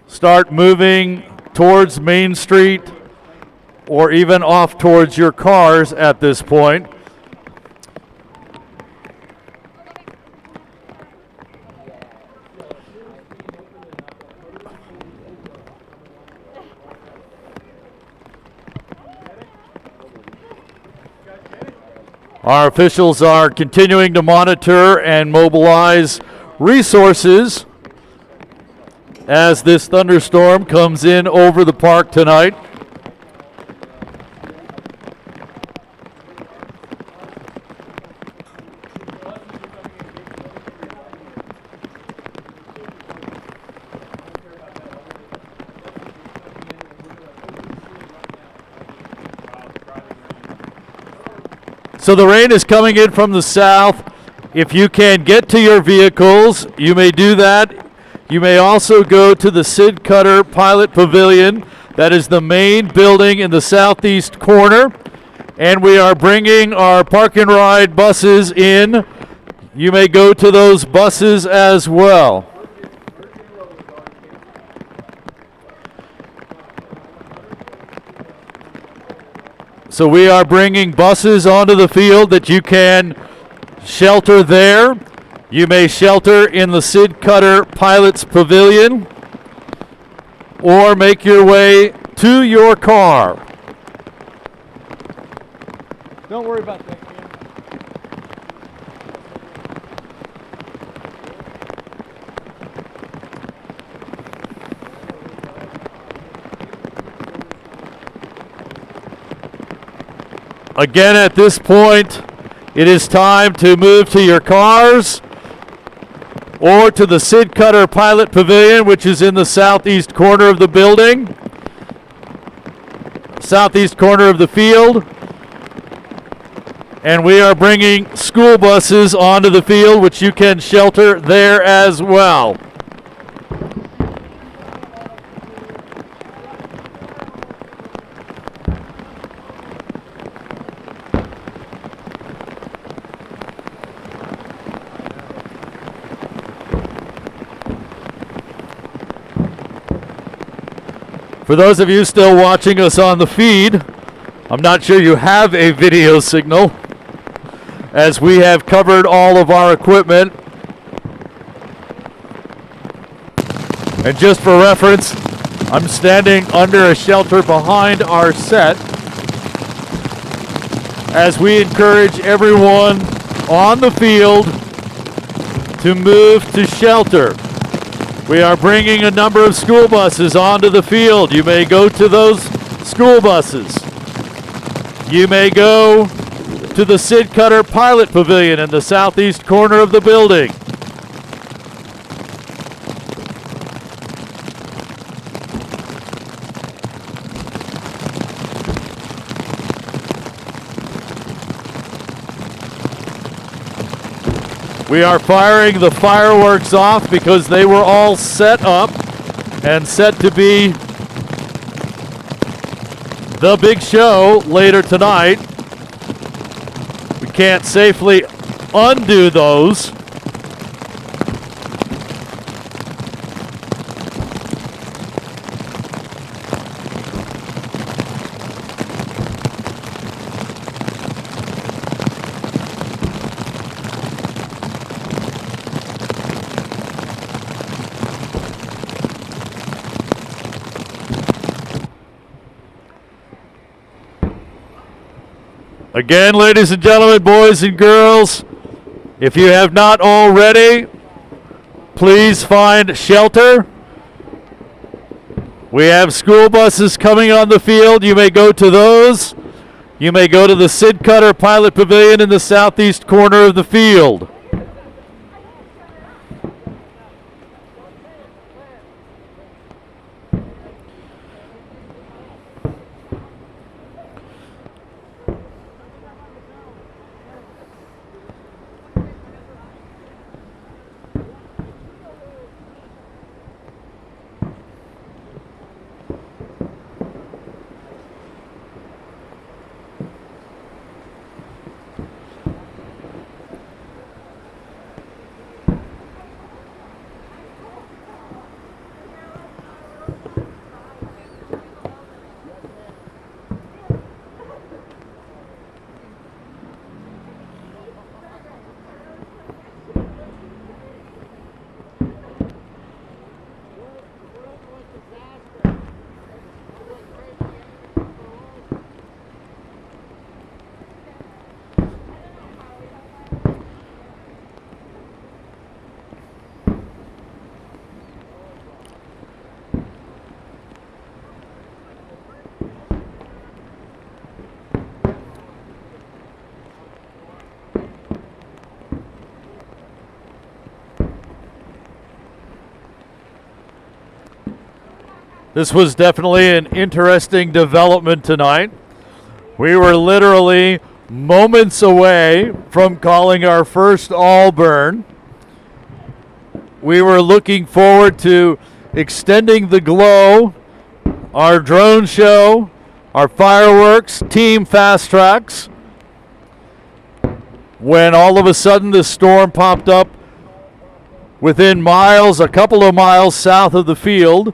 start moving towards Main Street, or even off towards your cars at this point. Our officials are continuing to monitor and mobilize resources as this thunderstorm comes in over the park tonight. So the rain is coming in from the south. If you can get to your vehicles, you may do that. You may also go to the Sid Cutter Pilot Pavilion. That is the main building in the southeast corner. And we are bringing our park and ride buses in. You may go to those buses as well. So we are bringing buses onto the field that you can shelter there. You may shelter in the Sid Cutter Pilots Pavilion or make your way to your car. Don't worry about that. Again, at this point, it is time to move to your cars or to the Sid Cutter Pilot Pavilion, which is in the southeast corner of the building, southeast corner of the field. And we are bringing school buses onto the field, which you can shelter there as well. For those of you still watching us on the feed, I'm not sure you have a video signal, as we have covered all of our equipment. And just for reference, I'm standing under a shelter behind our set as we encourage everyone on the field to move to shelter. We are bringing a number of school buses onto the field. You may go to those school buses. You may go to the Sid Cutter Pilot Pavilion in the southeast corner of the building. We are firing the fireworks off because they were all set up and set to be the big show later tonight. We can't safely undo those. Again, ladies and gentlemen, boys and girls, if you have not already, please find shelter. We have school buses coming on the field. You may go to those. You may go to the Sid Cutter Pilot Pavilion in the southeast corner of the field. This was definitely an interesting development tonight. We were literally moments away from calling our first all burn. we were looking forward to extending the glow, our drone show, our fireworks, team fast tracks, when all of a sudden the storm popped up within miles, a couple of miles south of the field,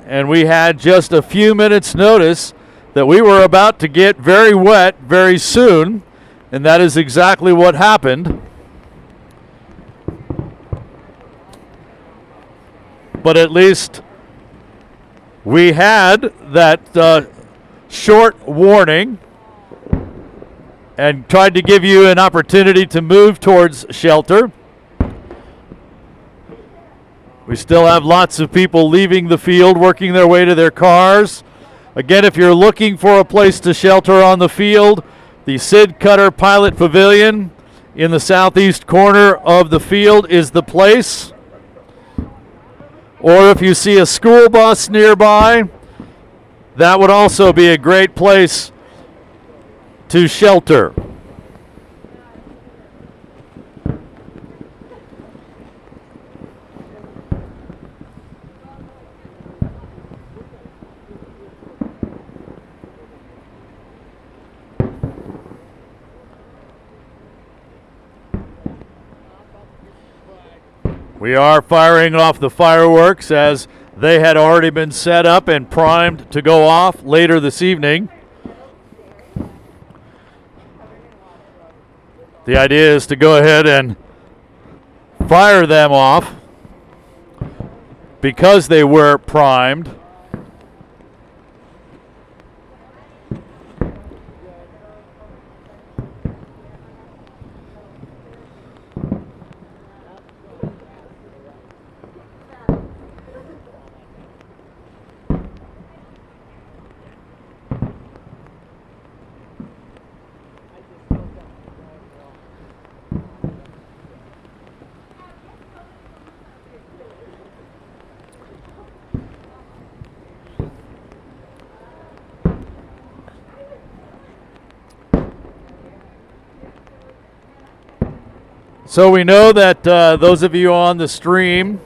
and we had just a few minutes notice that we were about to get very wet very soon, and that is exactly what happened. But at least we had that short warning and tried to give you an opportunity to move towards shelter. We still have lots of people leaving the field, working their way to their cars. Again, if you're looking for a place to shelter on the field, the Sid Cutter Pilot Pavilion in the southeast corner of the field is the place. Or if you see a school bus nearby, that would also be a great place to shelter. We are firing off the fireworks as they had already been set up and primed to go off later this evening. The idea is to go ahead and fire them off because they were primed. So we know that those of you on the stream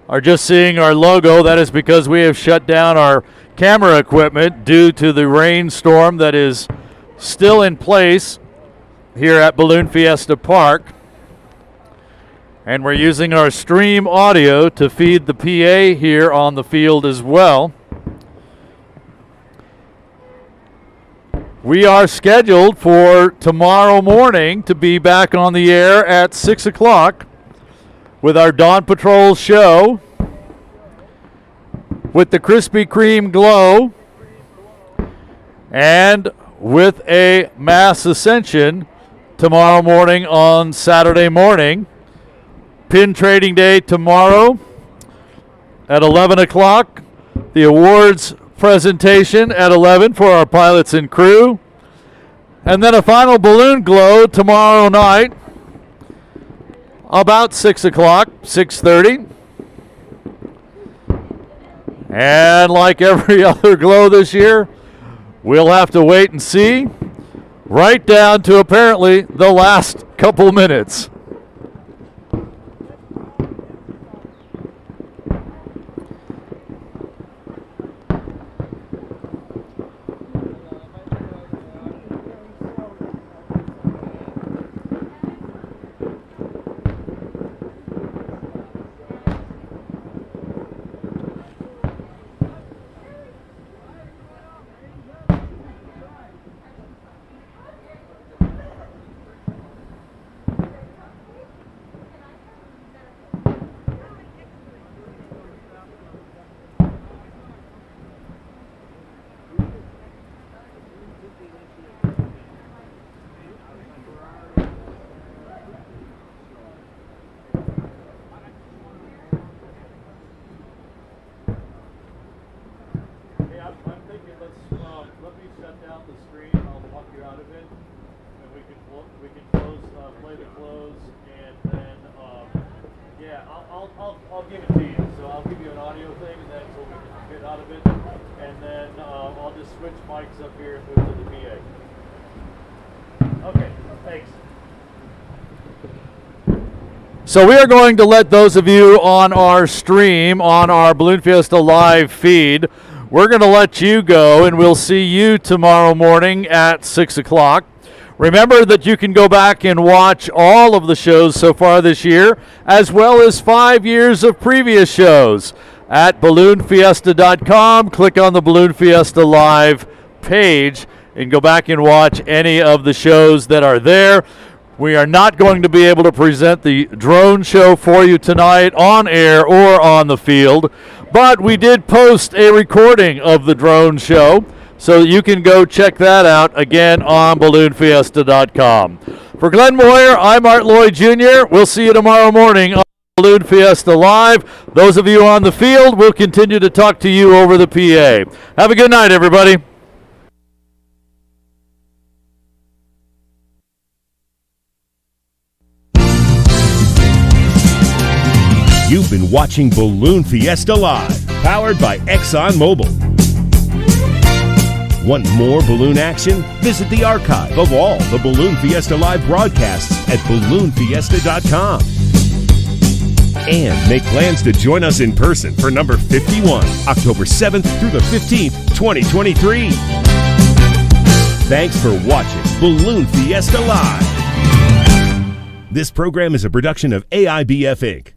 are just seeing our logo. That is because we have shut down our camera equipment due to the rainstorm that is still in place here at Balloon Fiesta Park. And we're using our stream audio to feed the PA here on the field as well. We are scheduled for tomorrow morning to be back on the air at 6 o'clock with our Dawn Patrol show with the Krispy Kreme Glow and with a mass ascension tomorrow morning on Saturday morning. Pin trading day tomorrow at 11 o'clock. The awards presentation at 11 for our pilots and crew. And then a final balloon glow tomorrow night about 6 o'clock, 6:30. And like every other glow this year, we'll have to wait and see right down to apparently the last couple minutes. I'll give it to you. So I'll give you an audio thing, and then so we can get out of it, and then I'll just switch mics up here and move to the PA. Okay, thanks. So we are going to let those of you on our stream, on our Balloon Fiesta live feed, we're going to let you go, and we'll see you tomorrow morning at 6 o'clock. Remember that you can go back and watch all of the shows so far this year, as well as 5 years of previous shows at balloonfiesta.com. Click on the Balloon Fiesta live page and go back and watch any of the shows that are there. We are not going to be able to present the drone show for you tonight on air or on the field, but we did post a recording of the drone show, so you can go check that out again on balloonfiesta.com. For Glen Moyer, I'm Lloyd Jr. We'll see you tomorrow morning on Balloon Fiesta Live. Those of you on the field, we'll continue to talk to you over the PA. Have a good night, everybody. You've been watching Balloon Fiesta Live, powered by Exxon Mobil. Want more balloon action? Visit the archive of all the Balloon Fiesta Live broadcasts at balloonfiesta.com. And make plans to join us in person for number 51, October 7th through the 15th, 2023. Thanks for watching Balloon Fiesta Live. This program is a production of AIBF Inc.